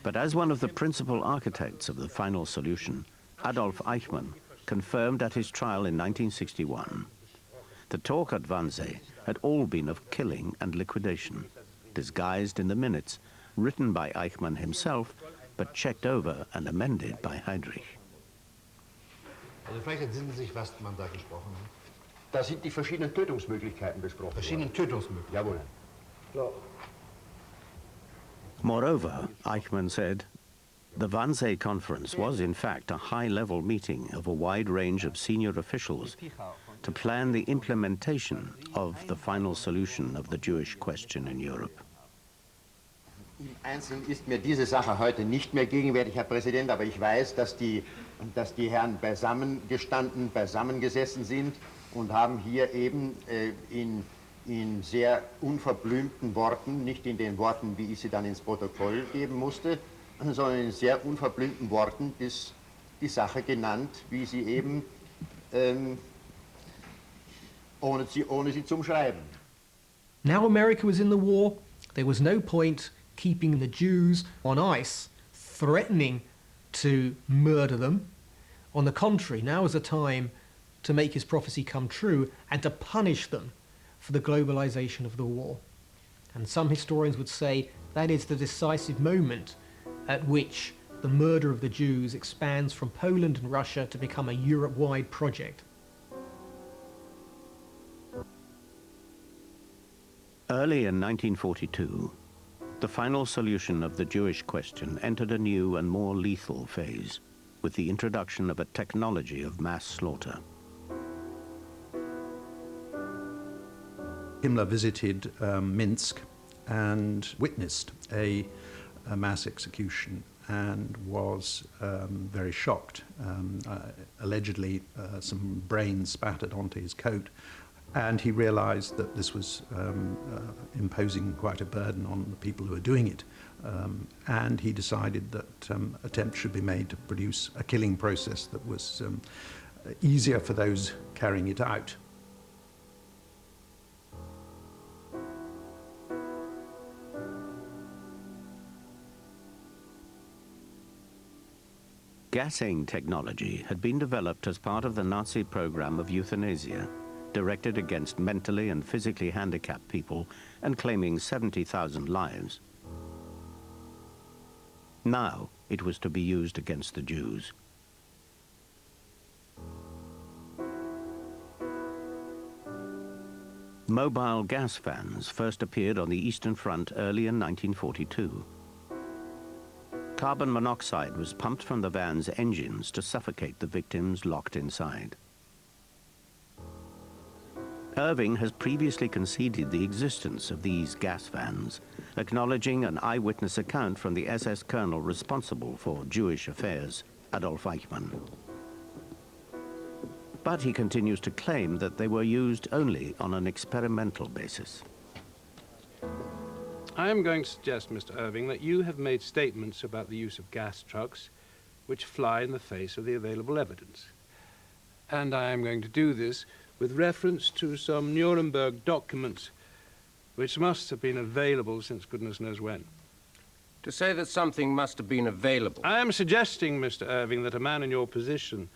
But as one of the principal architects of the final solution, Adolf Eichmann confirmed at his trial in 1961, the talk at Wannsee had all been of killing and liquidation, disguised in the minutes, written by Eichmann himself, but checked over and amended by Heydrich. Also vielleicht entsinnen Sie sich, was man da gesprochen hat? Da sind die verschiedenen Tötungsmöglichkeiten besprochen Verschiedenen Tötungsmöglichkeiten? Jawohl. Klar. Moreover, Eichmann said, the Wannsee Conference was in fact a high-level meeting of a wide range of senior officials to plan the implementation of the final solution of the Jewish question in Europe. Im Einzelnen ist mir diese Sache heute nicht mehr gegenwärtig, Herr Präsident, aber ich weiß, dass die Herren beisammengesessen sind und haben hier eben in sehr unverblümten Worten, nicht in den Worten, wie ich sie dann ins Protokoll geben musste, sondern in sehr unverblümten Worten die Sache genannt, wie sie eben, ohne sie zu umschreiben. Now America was in the war, there was no point keeping the Jews on ice, threatening to murder them. On the contrary, now is a time to make his prophecy come true and to punish them for the globalization of the war. And some historians would say that is the decisive moment at which the murder of the Jews expands from Poland and Russia to become a Europe-wide project. Early in 1942, the final solution of the Jewish question entered a new and more lethal phase with the introduction of a technology of mass slaughter. Himmler visited Minsk and witnessed a mass execution and was very shocked. Allegedly, some brains spattered onto his coat, and he realized that this was imposing quite a burden on the people who were doing it. And he decided that attempts should be made to produce a killing process that was easier for those carrying it out. Gassing technology had been developed as part of the Nazi program of euthanasia, directed against mentally and physically handicapped people and claiming 70,000 lives. Now it was to be used against the Jews. Mobile gas fans first appeared on the Eastern Front early in 1942. Carbon monoxide was pumped from the van's engines to suffocate the victims locked inside. Irving has previously conceded the existence of these gas vans, acknowledging an eyewitness account from the SS colonel responsible for Jewish affairs, Adolf Eichmann. But he continues to claim that they were used only on an experimental basis. I am going to suggest, Mr. Irving, that you have made statements about the use of gas trucks which fly in the face of the available evidence. And I am going to do this with reference to some Nuremberg documents which must have been available since goodness knows when. To say that something must have been available. I am suggesting, Mr. Irving, that a man in your position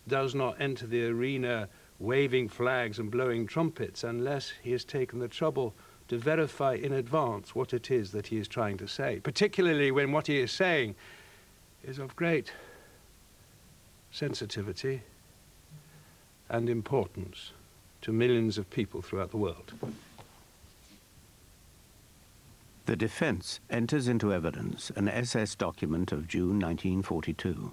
does not enter the arena waving flags and blowing trumpets unless he has taken the trouble to verify in advance what it is that he is trying to say, particularly when what he is saying is of great sensitivity and importance to millions of people throughout the world. The defense enters into evidence an SS document of June 1942.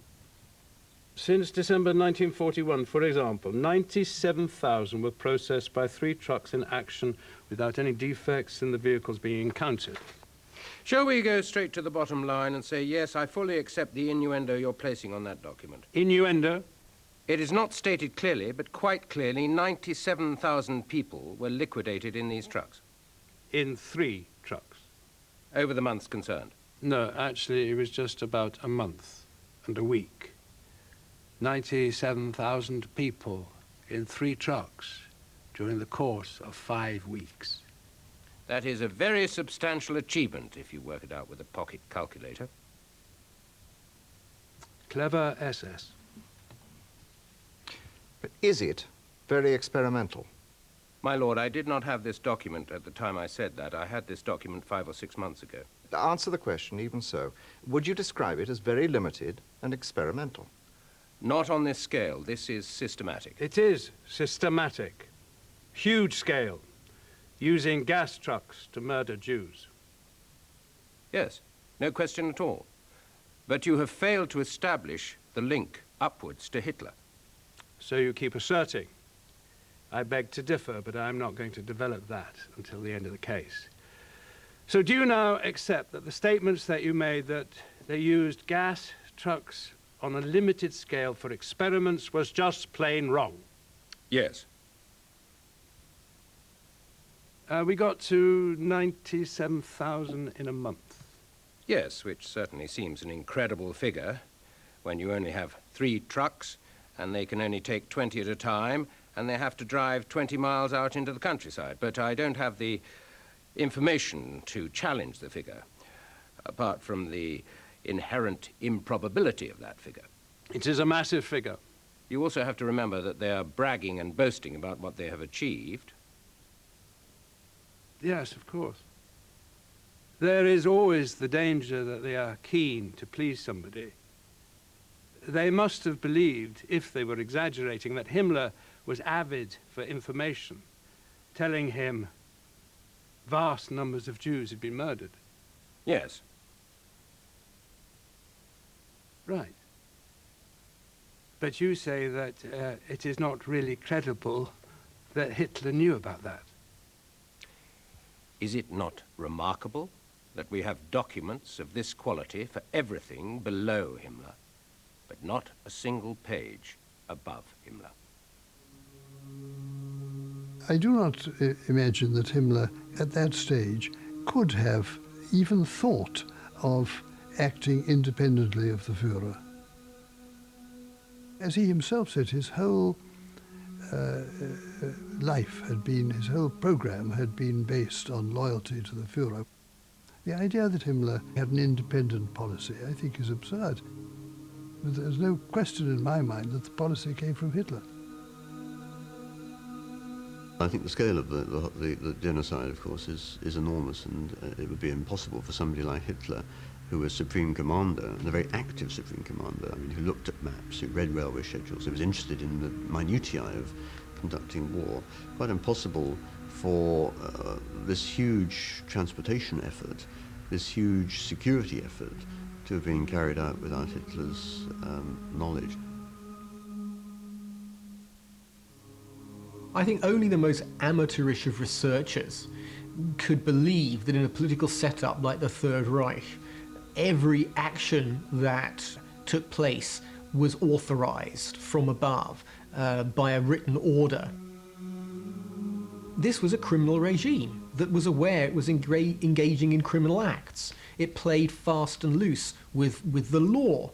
Since December 1941, for example, 97,000 were processed by 3 trucks in action without any defects in the vehicles being encountered. Shall we go straight to the bottom line and say, yes, I fully accept the innuendo you're placing on that document? Innuendo? It is not stated clearly, but quite clearly, 97,000 people were liquidated in these trucks. In 3 trucks? Over the months concerned? No, actually, it was just about a month and a week. 97,000 people in 3 trucks during the course of 5 weeks. That is a very substantial achievement if you work it out with a pocket calculator. Clever SS. But is it very experimental? My lord, I did not have this document at the time I said that. I had this document 5 or 6 months ago. Answer the question, even so. Would you describe it as very limited and experimental? Not on this scale. This is systematic. It is systematic. Huge scale. Using gas trucks to murder Jews. Yes, no question at all. But you have failed to establish the link upwards to Hitler. So you keep asserting. I beg to differ, but I'm not going to develop that until the end of the case. So do you now accept that the statements that you made that they used gas trucks on a limited scale for experiments was just plain wrong? Yes. We got to 97,000 in a month. Yes, which certainly seems an incredible figure when you only have 3 trucks and they can only take 20 at a time and they have to drive 20 miles out into the countryside. But I don't have the information to challenge the figure, apart from the inherent improbability of that figure. It is a massive figure. You also have to remember that they are bragging and boasting about what they have achieved. Yes, of course. There is always the danger that they are keen to please somebody. They must have believed, if they were exaggerating, that Himmler was avid for information, telling him vast numbers of Jews had been murdered. Yes. Right. But you say that it is not really credible that Hitler knew about that. Is it not remarkable that we have documents of this quality for everything below Himmler, but not a single page above Himmler? I do not imagine that Himmler, at that stage, could have even thought of acting independently of the Führer. As he himself said, his whole life had been, his whole program had been based on loyalty to the Führer. The idea that Himmler had an independent policy, I think, is absurd. But there's no question in my mind that the policy came from Hitler. I think the scale of the genocide, of course, is enormous, and it would be impossible for somebody like Hitler, who was Supreme Commander, and a very active Supreme Commander, I mean, who looked at maps, who read railway schedules, who was interested in the minutiae of conducting war, quite impossible for this huge transportation effort, this huge security effort, to have been carried out without Hitler's knowledge. I think only the most amateurish of researchers could believe that in a political setup like the Third Reich, every action that took place was authorized from above, by a written order. This was a criminal regime that was aware it was engaging in criminal acts. It played fast and loose with the law.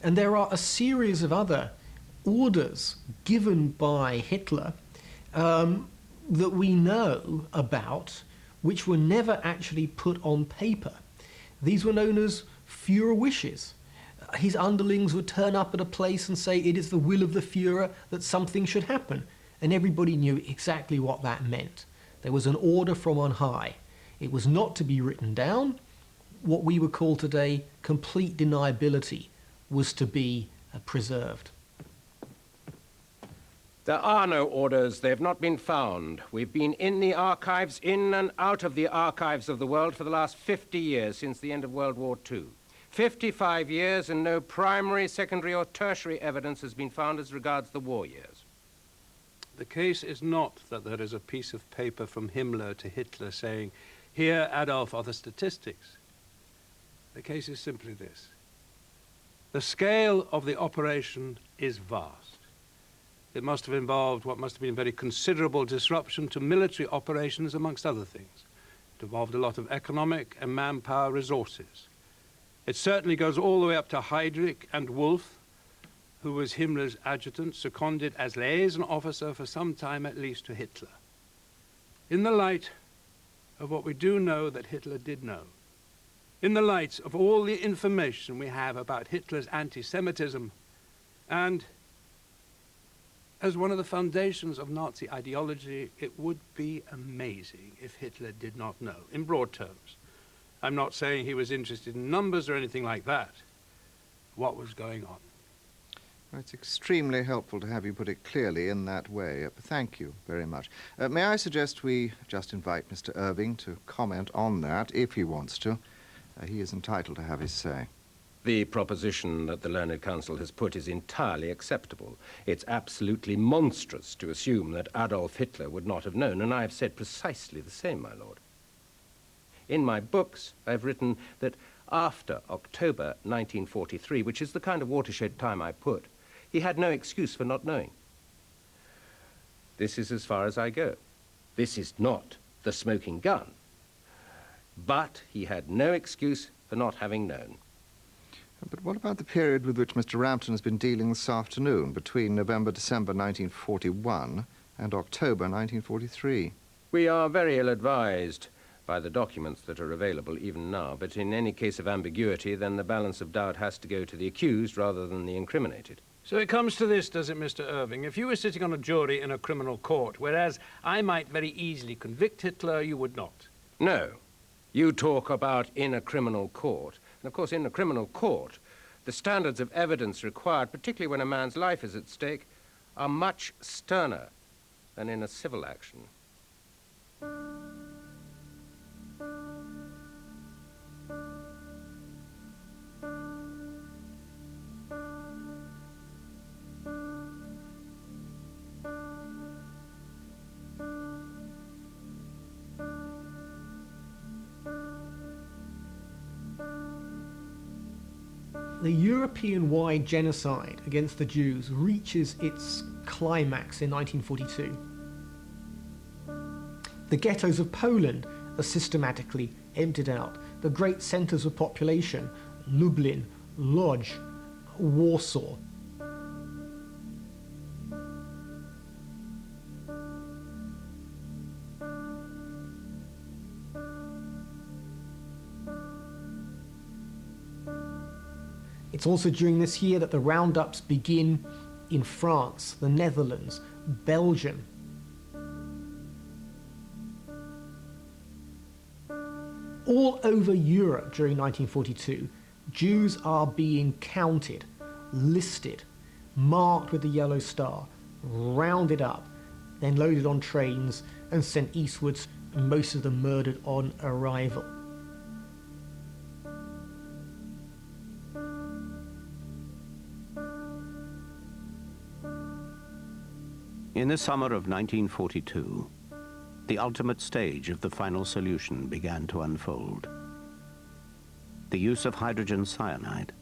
And there are a series of other orders given by Hitler that we know about, which were never actually put on paper. These were known as Führer wishes. His underlings would turn up at a place and say it is the will of the Führer that something should happen. And everybody knew exactly what that meant. There was an order from on high. It was not to be written down. What we would call today complete deniability was to be preserved. There are no orders. They have not been found. We've been in the archives, in and out of the archives of the world for the last 50 years, since the end of World War II. 55 years and no primary, secondary or tertiary evidence has been found as regards the war years. The case is not that there is a piece of paper from Himmler to Hitler saying, "Here, Adolf, are the statistics." The case is simply this. The scale of the operation is vast. It must have involved what must have been very considerable disruption to military operations, amongst other things. It involved a lot of economic and manpower resources. It certainly goes all the way up to Heydrich and Wolf, who was Himmler's adjutant, seconded as liaison officer for some time at least to Hitler. In the light of what we do know that Hitler did know, in the light of all the information we have about Hitler's anti-Semitism, and as one of the foundations of Nazi ideology, it would be amazing if Hitler did not know, in broad terms. I'm not saying he was interested in numbers or anything like that. What was going on? Well, it's extremely helpful to have you put it clearly in that way. Thank you very much. May I suggest we just invite Mr. Irving to comment on that, if he wants to. He is entitled to have his say. The proposition that the Learned Council has put is entirely acceptable. It's absolutely monstrous to assume that Adolf Hitler would not have known, and I have said precisely the same, my lord. In my books, I've written that after October 1943, which is the kind of watershed time I put, he had no excuse for not knowing. This is as far as I go. This is not the smoking gun. But he had no excuse for not having known. But what about the period with which Mr. Rampton has been dealing this afternoon, between November-December 1941 and October 1943? We are very ill-advised by the documents that are available even now, but in any case of ambiguity, then the balance of doubt has to go to the accused rather than the incriminated. So it comes to this, does it, Mr. Irving? If you were sitting on a jury in a criminal court, whereas I might very easily convict Hitler, you would not. No. You talk about in a criminal court. And of course, in a criminal court, the standards of evidence required, particularly when a man's life is at stake, are much sterner than in a civil action. The European-wide genocide against the Jews reaches its climax in 1942. The ghettos of Poland are systematically emptied out. The great centres of population, Lublin, Lodz, Warsaw. It's also during this year that the roundups begin in France, the Netherlands, Belgium. All over Europe during 1942, Jews are being counted, listed, marked with the yellow star, rounded up, then loaded on trains and sent eastwards, and most of them murdered on arrival. In the summer of 1942, the ultimate stage of the final solution began to unfold. The use of hydrogen cyanide,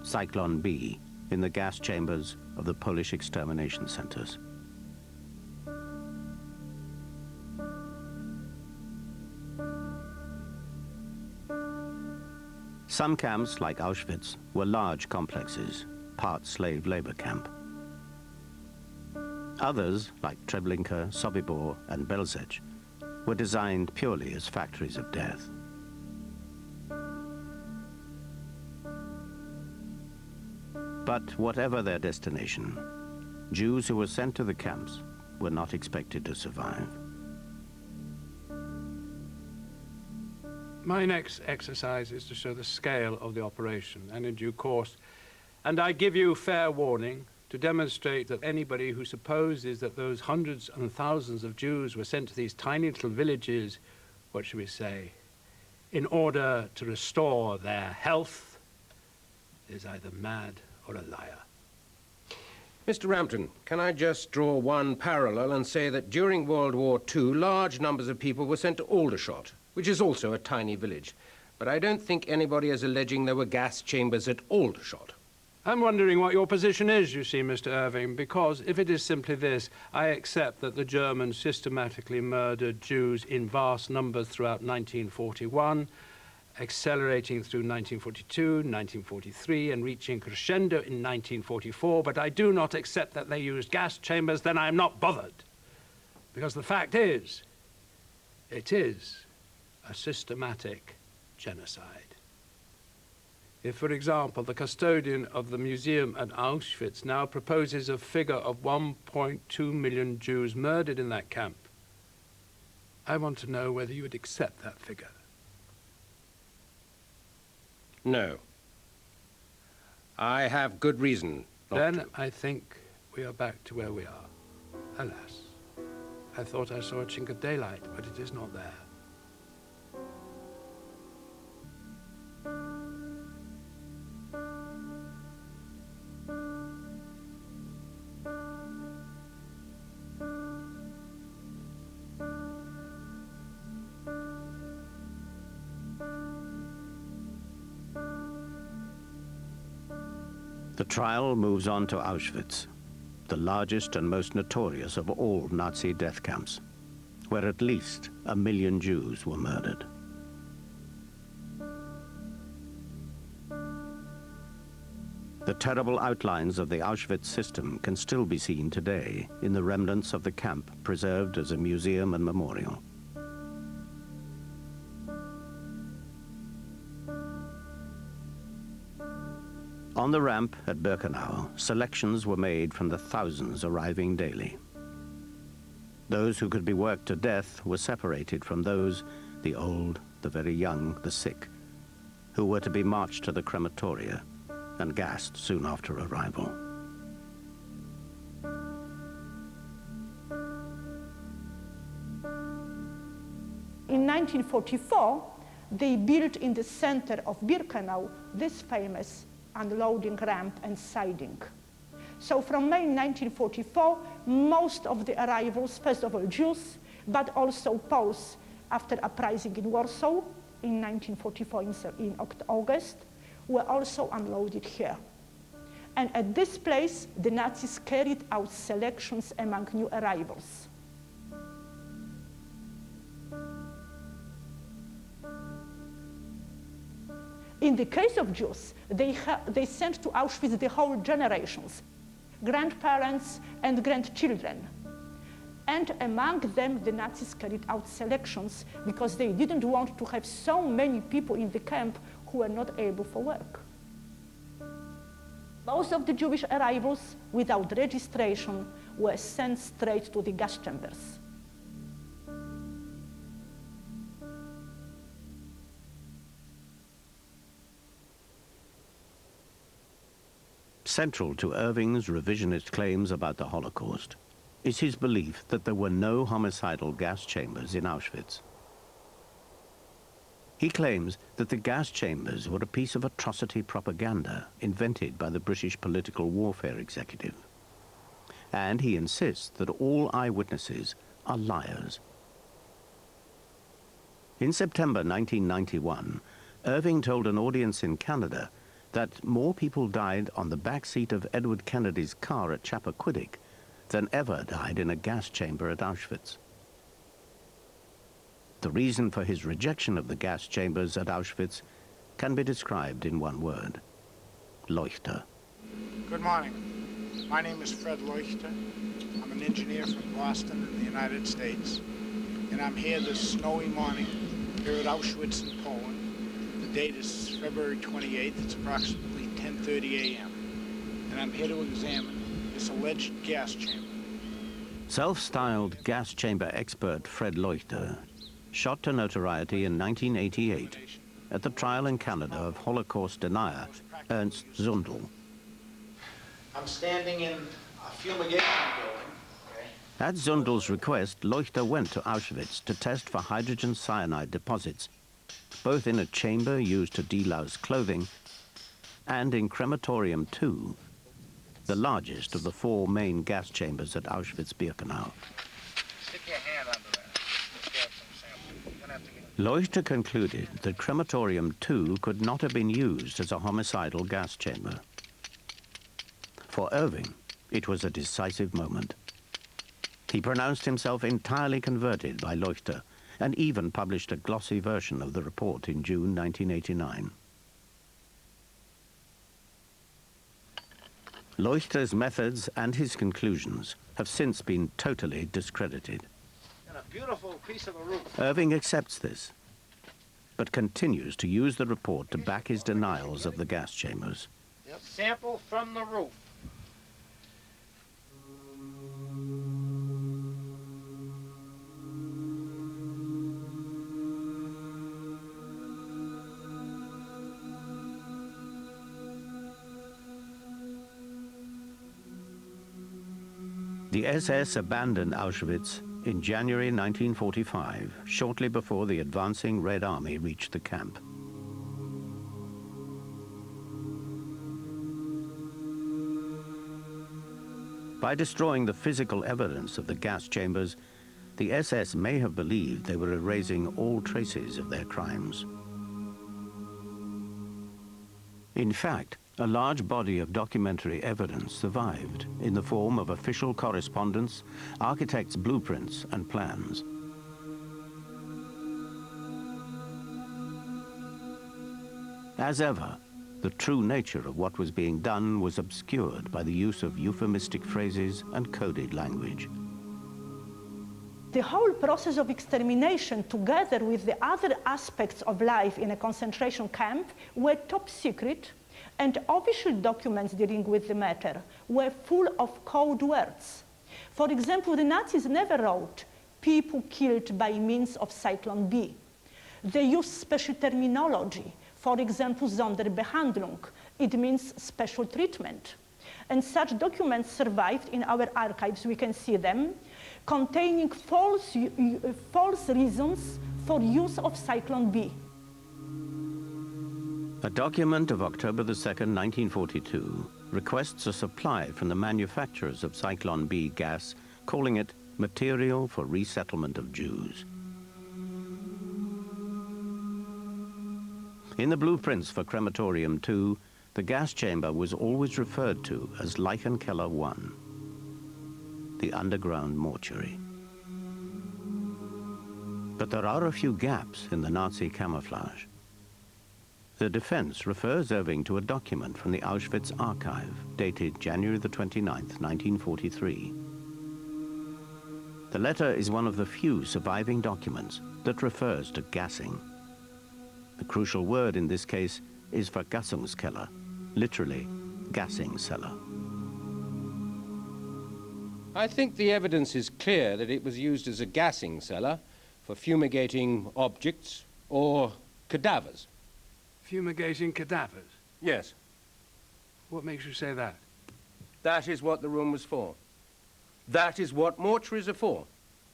Cyclone B, in the gas chambers of the Polish extermination centers. Some camps, like Auschwitz, were large complexes, part slave labor camp. Others, like Treblinka, Sobibor, and Belzec, were designed purely as factories of death. But whatever their destination, Jews who were sent to the camps were not expected to survive. My next exercise is to show the scale of the operation, and in due course, and I give you fair warning to demonstrate that anybody who supposes that those hundreds and thousands of Jews were sent to these tiny little villages, what should we say, in order to restore their health, is either mad or a liar. Mr. Rampton, can I just draw one parallel and say that during World War II, large numbers of people were sent to Aldershot, which is also a tiny village. But I don't think anybody is alleging there were gas chambers at Aldershot. I'm wondering what your position is, you see, Mr. Irving, because if it is simply this, I accept that the Germans systematically murdered Jews in vast numbers throughout 1941, accelerating through 1942, 1943, and reaching crescendo in 1944, but I do not accept that they used gas chambers, then I'm not bothered. Because the fact is, it is a systematic genocide. If, for example, the custodian of the museum at Auschwitz now proposes a figure of 1.2 million Jews murdered in that camp, I want to know whether you would accept that figure. No. I have good reason not Then to. I think we are back to where we are. Alas, I thought I saw a chink of daylight, but it is not there. The trial moves on to Auschwitz, the largest and most notorious of all Nazi death camps, where at least 1 million Jews were murdered. The terrible outlines of the Auschwitz system can still be seen today in the remnants of the camp preserved as a museum and memorial. On the ramp at Birkenau, selections were made from the thousands arriving daily. Those who could be worked to death were separated from those, the old, the very young, the sick, who were to be marched to the crematoria and gassed soon after arrival. In 1944, they built in the center of Birkenau this famous unloading ramp and siding. So from May 1944, most of the arrivals, first of all Jews, but also Poles after uprising in Warsaw in 1944 in August, were also unloaded here. And at this place, the Nazis carried out selections among new arrivals. In the case of Jews, they sent to Auschwitz the whole generations, grandparents and grandchildren. And among them, the Nazis carried out selections because they didn't want to have so many people in the camp who were not able for work. Most of the Jewish arrivals, without registration, were sent straight to the gas chambers. Central to Irving's revisionist claims about the Holocaust is his belief that there were no homicidal gas chambers in Auschwitz. He claims that the gas chambers were a piece of atrocity propaganda invented by the British political warfare executive. And he insists that all eyewitnesses are liars. In September 1991, Irving told an audience in Canada that more people died on the back seat of Edward Kennedy's car at Chappaquiddick than ever died in a gas chamber at Auschwitz. The reason for his rejection of the gas chambers at Auschwitz can be described in one word: Leuchter. Good morning. My name is Fred Leuchter. I'm an engineer from Boston in the United States, and I'm here this snowy morning here at Auschwitz in Poland. The date is February 28th. It's approximately 10:30 a.m. And I'm here to examine this alleged gas chamber. Self-styled gas chamber expert Fred Leuchter shot to notoriety in 1988 at the trial in Canada of Holocaust denier Ernst Zundel. I'm standing in a fumigation building. At Zundel's request, Leuchter went to Auschwitz to test for hydrogen cyanide deposits, both in a chamber used to delouse clothing and in Crematorium 2, the largest of the 4 main gas chambers at Auschwitz-Birkenau. Stick your hand under there. Leuchter concluded that Crematorium 2 could not have been used as a homicidal gas chamber. For Irving, it was a decisive moment. He pronounced himself entirely converted by Leuchter and even published a glossy version of the report in June 1989. Leuchter's methods and his conclusions have since been totally discredited. And a beautiful piece of a roof. Irving accepts this, but continues to use the report to back his denials of the gas chambers. Yep. Sample from the roof. The SS abandoned Auschwitz in January 1945, shortly before the advancing Red Army reached the camp. By destroying the physical evidence of the gas chambers, the SS may have believed they were erasing all traces of their crimes. In fact, a large body of documentary evidence survived in the form of official correspondence, architects' blueprints, and plans. As ever, the true nature of what was being done was obscured by the use of euphemistic phrases and coded language. The whole process of extermination, together with the other aspects of life in a concentration camp, were top secret, and official documents dealing with the matter were full of code words. For example, the Nazis never wrote "people killed by means of Cyclone B." They used special terminology. For example, Sonderbehandlung. It means special treatment. And such documents survived in our archives. We can see them, containing false reasons for use of Cyclone B. A document of October the 2nd, 1942, requests a supply from the manufacturers of Cyclone B gas, calling it material for resettlement of Jews. In the blueprints for Crematorium 2, the gas chamber was always referred to as Leichenkeller 1, the underground mortuary. But there are a few gaps in the Nazi camouflage. The defense refers Irving to a document from the Auschwitz archive, dated January the 29th, 1943. The letter is one of the few surviving documents that refers to gassing. The crucial word in this case is Vergassungskeller, literally gassing cellar. I think the evidence is clear that it was used as a gassing cellar for fumigating objects or cadavers. Fumigating cadavers? Yes. What makes you say that? That is what the room was for. That is what mortuaries are for.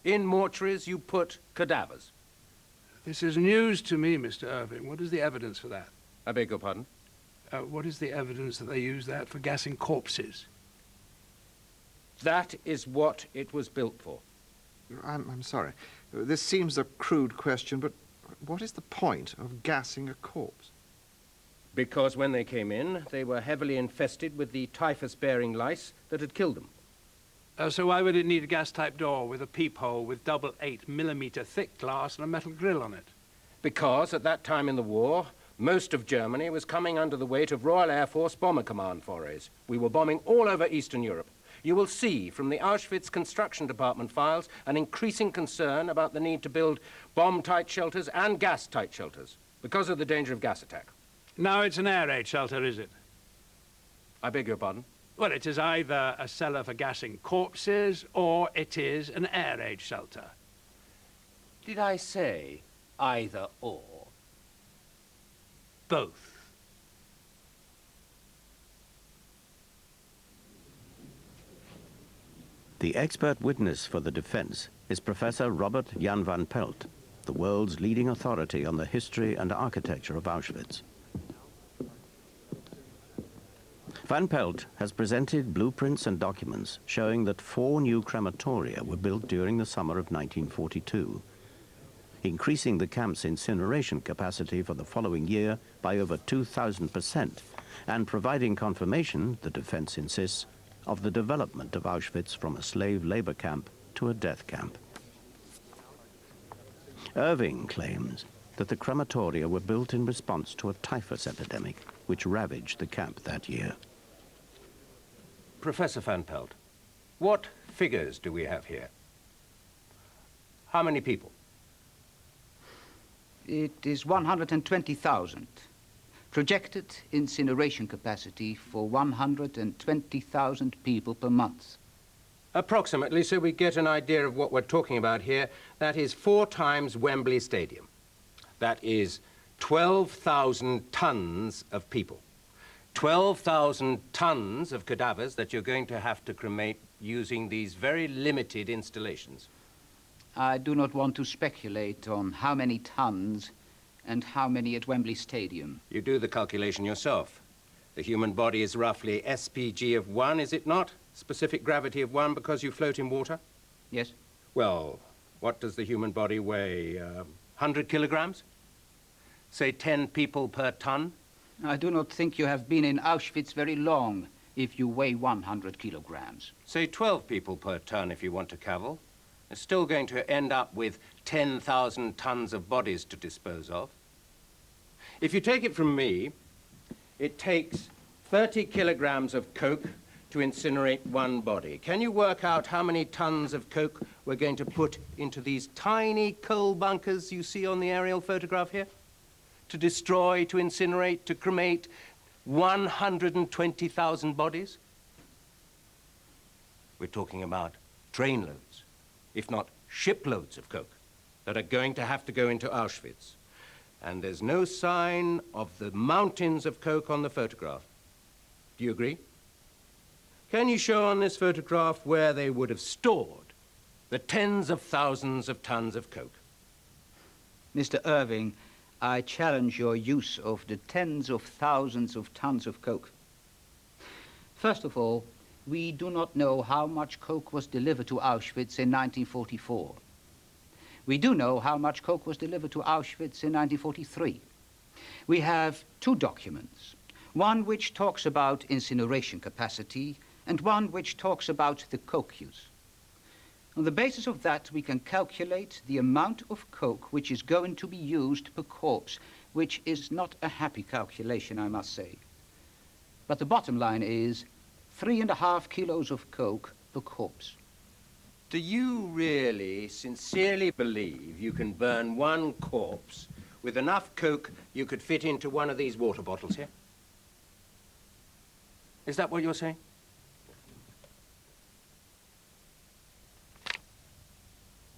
In mortuaries, you put cadavers. This is news to me, Mr. Irving. What is the evidence for that? I beg your pardon? What is the evidence that they use that for gassing corpses? That is what it was built for. I'm sorry. This seems a crude question, but what is the point of gassing a corpse? Because when they came in, they were heavily infested with the typhus-bearing lice that had killed them. So why would it need a gas-type door with a peephole with double 8mm thick glass and a metal grill on it? Because at that time in the war, most of Germany was coming under the weight of Royal Air Force Bomber Command forays. We were bombing all over Eastern Europe. You will see from the Auschwitz construction department files an increasing concern about the need to build bomb-tight shelters and gas-tight shelters because of the danger of gas attack. Now it's an air raid shelter, is it? I beg your pardon? Well, it is either a cellar for gassing corpses or it is an air raid shelter. Did I say either or? Both. The expert witness for the defense is Professor Robert Jan van Pelt, the world's leading authority on the history and architecture of Auschwitz. Van Pelt has presented blueprints and documents showing that 4 new crematoria were built during the summer of 1942, increasing the camp's incineration capacity for the following year by over 2,000% and providing confirmation, the defense insists, of the development of Auschwitz from a slave labor camp to a death camp. Irving claims that the crematoria were built in response to a typhus epidemic which ravaged the camp that year. Professor Van Pelt, what figures do we have here? How many people? It is 120,000. Projected incineration capacity for 120,000 people per month. Approximately, so we get an idea of what we're talking about here. That is 4 times Wembley Stadium. That is 12,000 tons of people. 12,000 tons of cadavers that you're going to have to cremate using these very limited installations. I do not want to speculate on how many tons and how many at Wembley Stadium. You do the calculation yourself. The human body is roughly SPG of 1, is it not? Specific gravity of 1 because you float in water? Yes. Well, what does the human body weigh? 100 kilograms? Say 10 people per ton? I do not think you have been in Auschwitz very long if you weigh 100 kilograms. Say 12 people per ton if you want to cavil. You're still going to end up with 10,000 tons of bodies to dispose of. If you take it from me, it takes 30 kilograms of coke to incinerate 1 body. Can you work out how many tons of coke we're going to put into these tiny coal bunkers you see on the aerial photograph here? To destroy, to incinerate, to cremate 120,000 bodies? We're talking about trainloads, if not shiploads of coke that are going to have to go into Auschwitz. And there's no sign of the mountains of coke on the photograph. Do you agree? Can you show on this photograph where they would have stored the tens of thousands of tons of coke? Mr. Irving, I challenge your use of the tens of thousands of tons of coke. First of all, we do not know how much coke was delivered to Auschwitz in 1944. We do know how much coke was delivered to Auschwitz in 1943. We have 2 documents, one which talks about incineration capacity and one which talks about the coke use. On the basis of that, we can calculate the amount of coke which is going to be used per corpse, which is not a happy calculation, I must say. But the bottom line is 3.5 kilos of coke per corpse. Do you really sincerely believe you can burn 1 corpse with enough coke you could fit into one of these water bottles here? Is that what you're saying?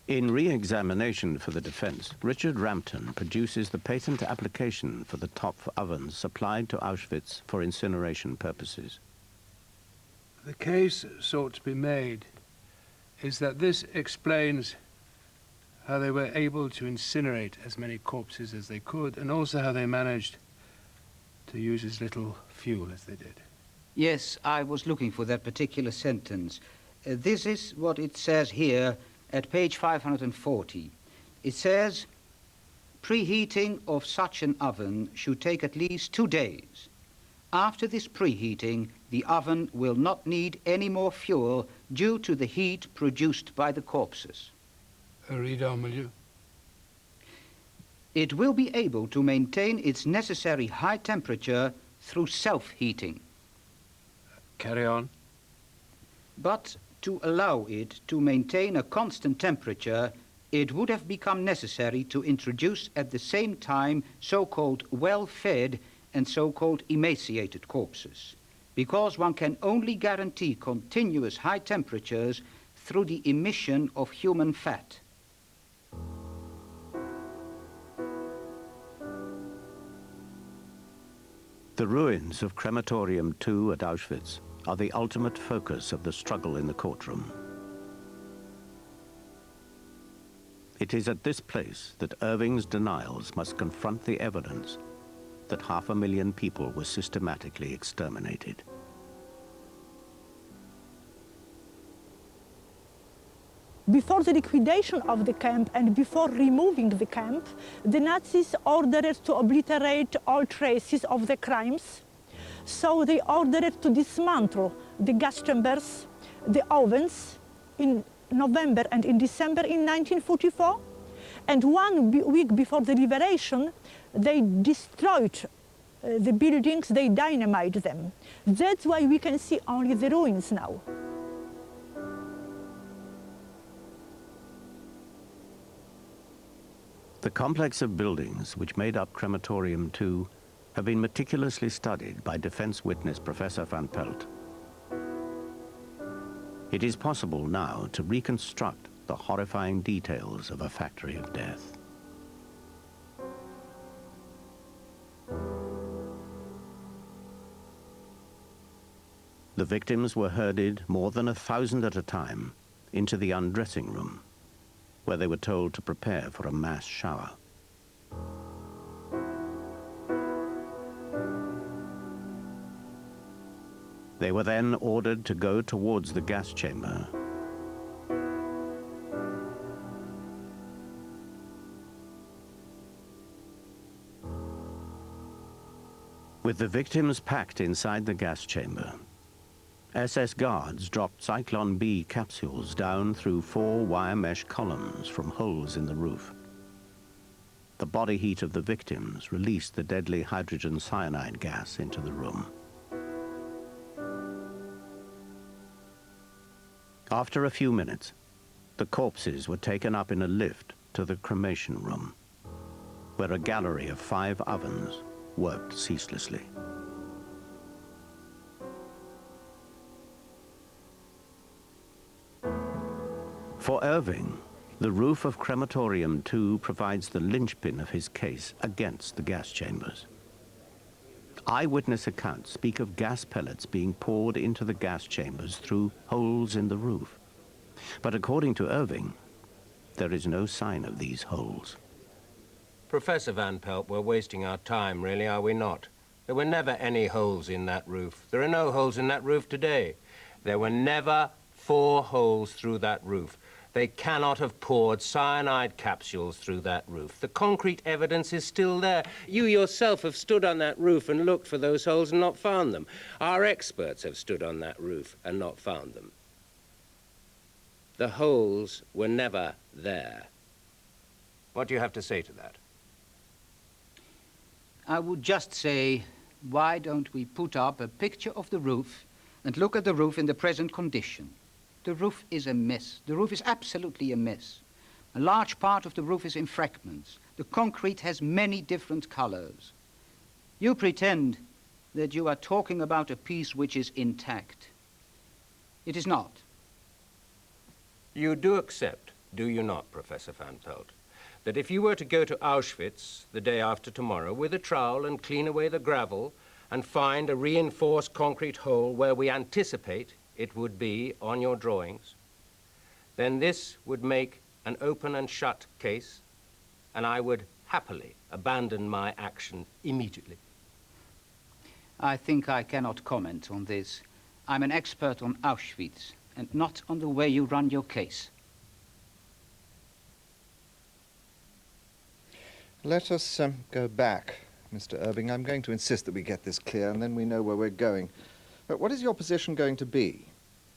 In re-examination for the defense, Richard Rampton produces the patent application for the top ovens supplied to Auschwitz for incineration purposes. The case sought to be made is that this explains how they were able to incinerate as many corpses as they could, and also how they managed to use as little fuel as they did. Yes, I was looking for that particular sentence. This is what it says here at page 540. It says, Preheating of such an oven should take at least 2 days. After this preheating, the oven will not need any more fuel due to the heat produced by the corpses. It will be able to maintain its necessary high temperature through self-heating. Carry on. But to allow it to maintain a constant temperature, it would have become necessary to introduce at the same time so-called well-fed and so-called emaciated corpses, because one can only guarantee continuous high temperatures through the emission of human fat. The ruins of Crematorium II at Auschwitz are the ultimate focus of the struggle in the courtroom. It is at this place that Irving's denials must confront the evidence that 500,000 people were systematically exterminated. Before the liquidation of the camp and before removing the camp, the Nazis ordered to obliterate all traces of the crimes. So they ordered to dismantle the gas chambers, the ovens in November and in December in 1944. And 1 week before the liberation, they destroyed the buildings, they dynamited them. That's why we can see only the ruins now. The complex of buildings which made up Crematorium II have been meticulously studied by defense witness Professor Van Pelt. It is possible now to reconstruct the horrifying details of a factory of death. The victims were herded more than 1,000 at a time into the undressing room, where they were told to prepare for a mass shower. They were then ordered to go towards the gas chamber. With the victims packed inside the gas chamber, SS guards dropped Cyclone B capsules down through 4 wire mesh columns from holes in the roof. The body heat of the victims released the deadly hydrogen cyanide gas into the room. After a few minutes, the corpses were taken up in a lift to the cremation room, where a gallery of 5 ovens worked ceaselessly. For Irving, the roof of Crematorium II provides the linchpin of his case against the gas chambers. Eyewitness accounts speak of gas pellets being poured into the gas chambers through holes in the roof. But according to Irving, there is no sign of these holes. Professor Van Pelt, we're wasting our time, really, are we not? There were never any holes in that roof. There are no holes in that roof today. There were never 4 holes through that roof. They cannot have poured cyanide capsules through that roof. The concrete evidence is still there. You yourself have stood on that roof and looked for those holes and not found them. Our experts have stood on that roof and not found them. The holes were never there. What do you have to say to that? I would just say, why don't we put up a picture of the roof and look at the roof in the present condition? The roof is a mess. The roof is absolutely a mess. A large part of the roof is in fragments. The concrete has many different colors. You pretend that you are talking about a piece which is intact. It is not. You do accept, do you not, Professor Van Pelt, that if you were to go to Auschwitz the day after tomorrow with a trowel and clean away the gravel and find a reinforced concrete hole where we anticipate it would be on your drawings, then this would make an open and shut case, and I would happily abandon my action immediately. I think I cannot comment on this. I'm an expert on Auschwitz and not on the way you run your case. Let us go back, Mr. Irving. I'm going to insist that we get this clear, and then we know where we're going. But what is your position going to be?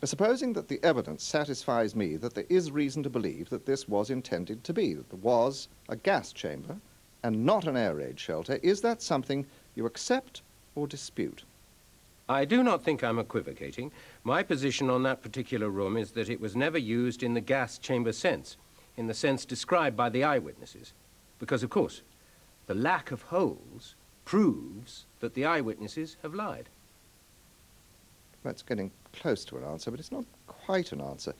Supposing that the evidence satisfies me that there is reason to believe that this was intended to be, that there was a gas chamber and not an air raid shelter, is that something you accept or dispute? I do not think I'm equivocating. My position on that particular room is that it was never used in the gas chamber sense, in the sense described by the eyewitnesses. Because, of course, the lack of holes proves that the eyewitnesses have lied. That's getting close to an answer, but it's not quite an answer.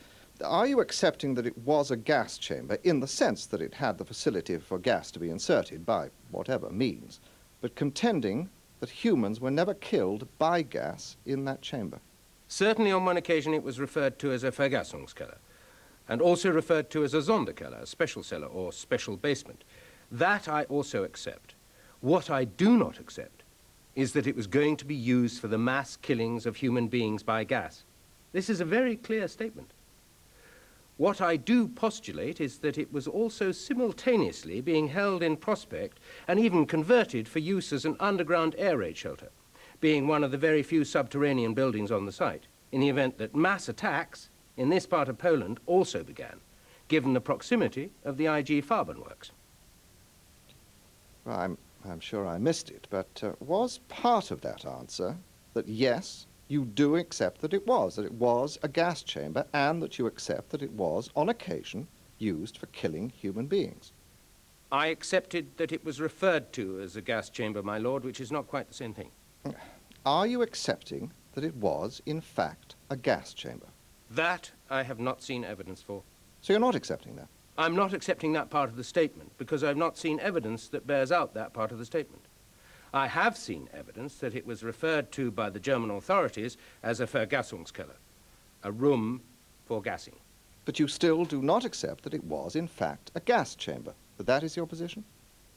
Are you accepting that it was a gas chamber in the sense that it had the facility for gas to be inserted by whatever means, but contending that humans were never killed by gas in that chamber? Certainly on one occasion it was referred to as a Vergassungskeller, and also referred to as a Sonderkeller, a special cellar or special basement. That I also accept. What I do not accept is that it was going to be used for the mass killings of human beings by gas. This is a very clear statement. What I do postulate is that it was also simultaneously being held in prospect and even converted for use as an underground air raid shelter, being one of the very few subterranean buildings on the site, in the event that mass attacks in this part of Poland also began, given the proximity of the IG Farben works. Well, I'm sure I missed it, but was part of that answer that yes, you do accept that it was a gas chamber, and that you accept that it was, on occasion, used for killing human beings? I accepted that it was referred to as a gas chamber, my lord, which is not quite the same thing. Are you accepting that it was, in fact, a gas chamber? That I have not seen evidence for. So you're not accepting that? I'm not accepting that part of the statement because I've not seen evidence that bears out that part of the statement. I have seen evidence that it was referred to by the German authorities as a Vergassungskeller, a room for gassing. But you still do not accept that it was, in fact, a gas chamber. That is your position?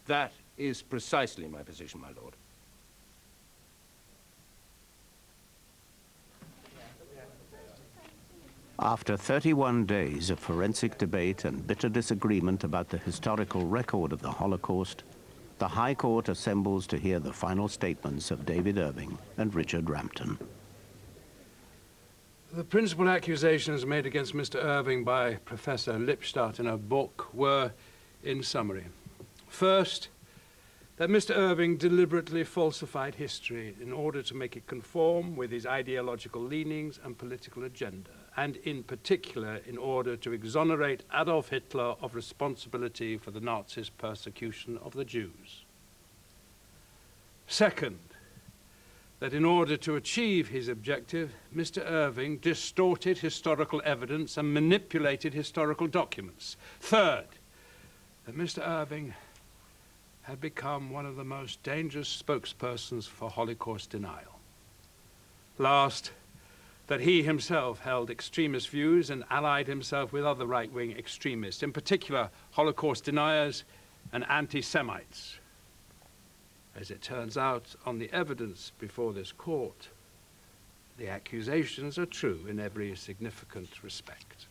That is precisely my position, my lord. After 31 days of forensic debate and bitter disagreement about the historical record of the Holocaust, the High Court assembles to hear the final statements of David Irving and Richard Rampton. The principal accusations made against Mr. Irving by Professor Lipstadt in a book were, in summary, first, that Mr. Irving deliberately falsified history in order to make it conform with his ideological leanings and political agenda, and in particular in order to exonerate Adolf Hitler of responsibility for the Nazis' persecution of the Jews. Second, that in order to achieve his objective, Mr. Irving distorted historical evidence and manipulated historical documents. Third, that Mr. Irving had become one of the most dangerous spokespersons for Holocaust denial. Last, that he himself held extremist views and allied himself with other right-wing extremists, in particular Holocaust deniers and anti-Semites. As it turns out, on the evidence before this court, the accusations are true in every significant respect.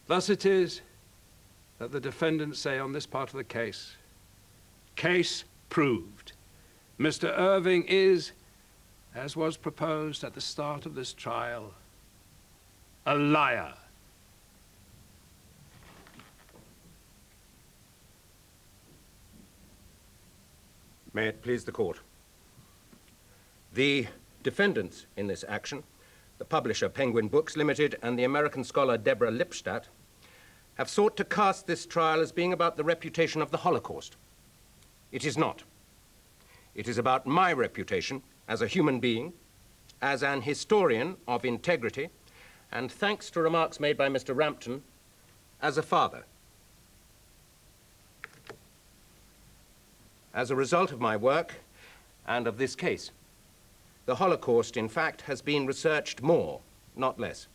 Thus it is that the defendants say on this part of the case proved. Mr. Irving is, as was proposed at the start of this trial, a liar. May it please the court. The defendants in this action, the publisher Penguin Books Limited and the American scholar Deborah Lipstadt, have sought to cast this trial as being about the reputation of the Holocaust. It is not. It is about my reputation as a human being, as an historian of integrity, and thanks to remarks made by Mr. Rampton, as a father. As a result of my work and of this case, the Holocaust, in fact, has been researched more, not less.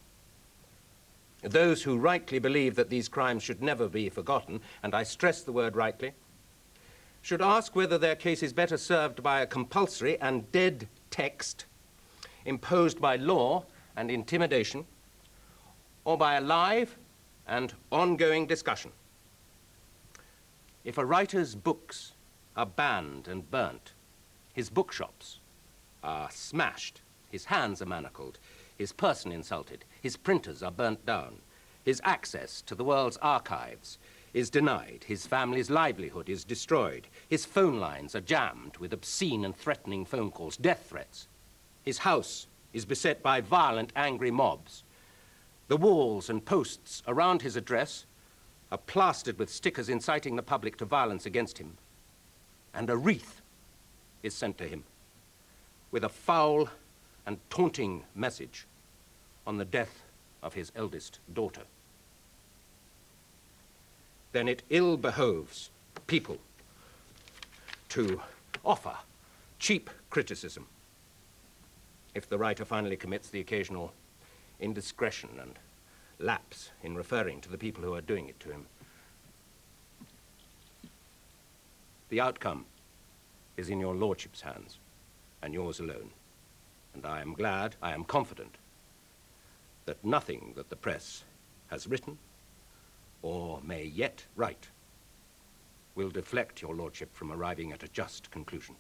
Those who rightly believe that these crimes should never be forgotten, and I stress the word rightly, should ask whether their case is better served by a compulsory and dead text imposed by law and intimidation, or by a live and ongoing discussion. If a writer's books are banned and burnt, his bookshops are smashed, his hands are manacled, his person insulted, his printers are burnt down, his access to the world's archives is denied, his family's livelihood is destroyed, his phone lines are jammed with obscene and threatening phone calls, death threats, his house is beset by violent, angry mobs, the walls and posts around his address are plastered with stickers inciting the public to violence against him, and a wreath is sent to him with a foul and taunting message on the death of his eldest daughter. Then it ill behoves people to offer cheap criticism if the writer finally commits the occasional indiscretion and lapse in referring to the people who are doing it to him. The outcome is in your lordship's hands, and yours alone. And I am glad, I am confident, that nothing that the press has written or may yet write will deflect your lordship from arriving at a just conclusion.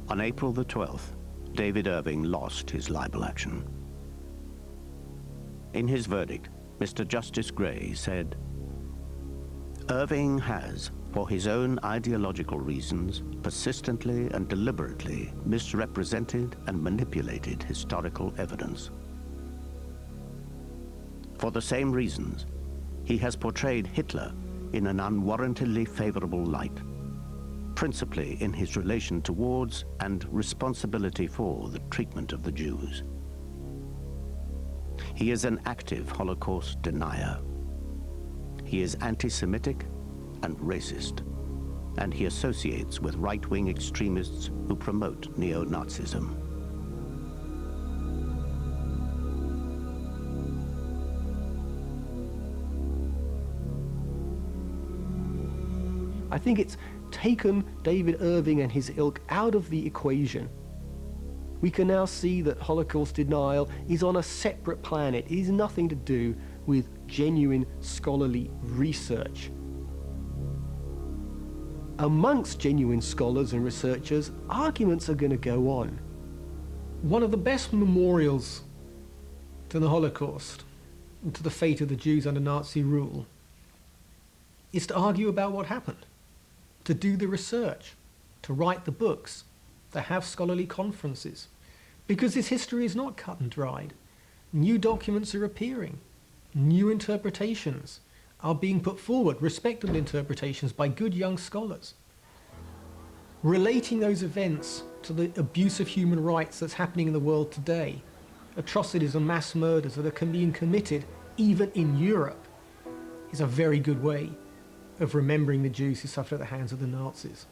On April the 12th, David Irving lost his libel action. In his verdict, Mr. Justice Gray said, "Irving has, for his own ideological reasons, persistently and deliberately misrepresented and manipulated historical evidence. For the same reasons, he has portrayed Hitler in an unwarrantedly favorable light, principally in his relation towards and responsibility for the treatment of the Jews. He is an active Holocaust denier. He is anti-Semitic and racist, and he associates with right-wing extremists who promote neo-Nazism." I think it's taken David Irving and his ilk out of the equation. We can now see that Holocaust denial is on a separate planet. It has nothing to do with genuine scholarly research. Amongst genuine scholars and researchers, arguments are going to go on. One of the best memorials to the Holocaust and to the fate of the Jews under Nazi rule is to argue about what happened, to do the research, to write the books, to have scholarly conferences. Because this history is not cut and dried. New documents are appearing. New interpretations are being put forward, respectable interpretations by good young scholars, relating those events to the abuse of human rights that's happening in the world today, atrocities and mass murders that are being committed even in Europe, is a very good way of remembering the Jews who suffered at the hands of the Nazis.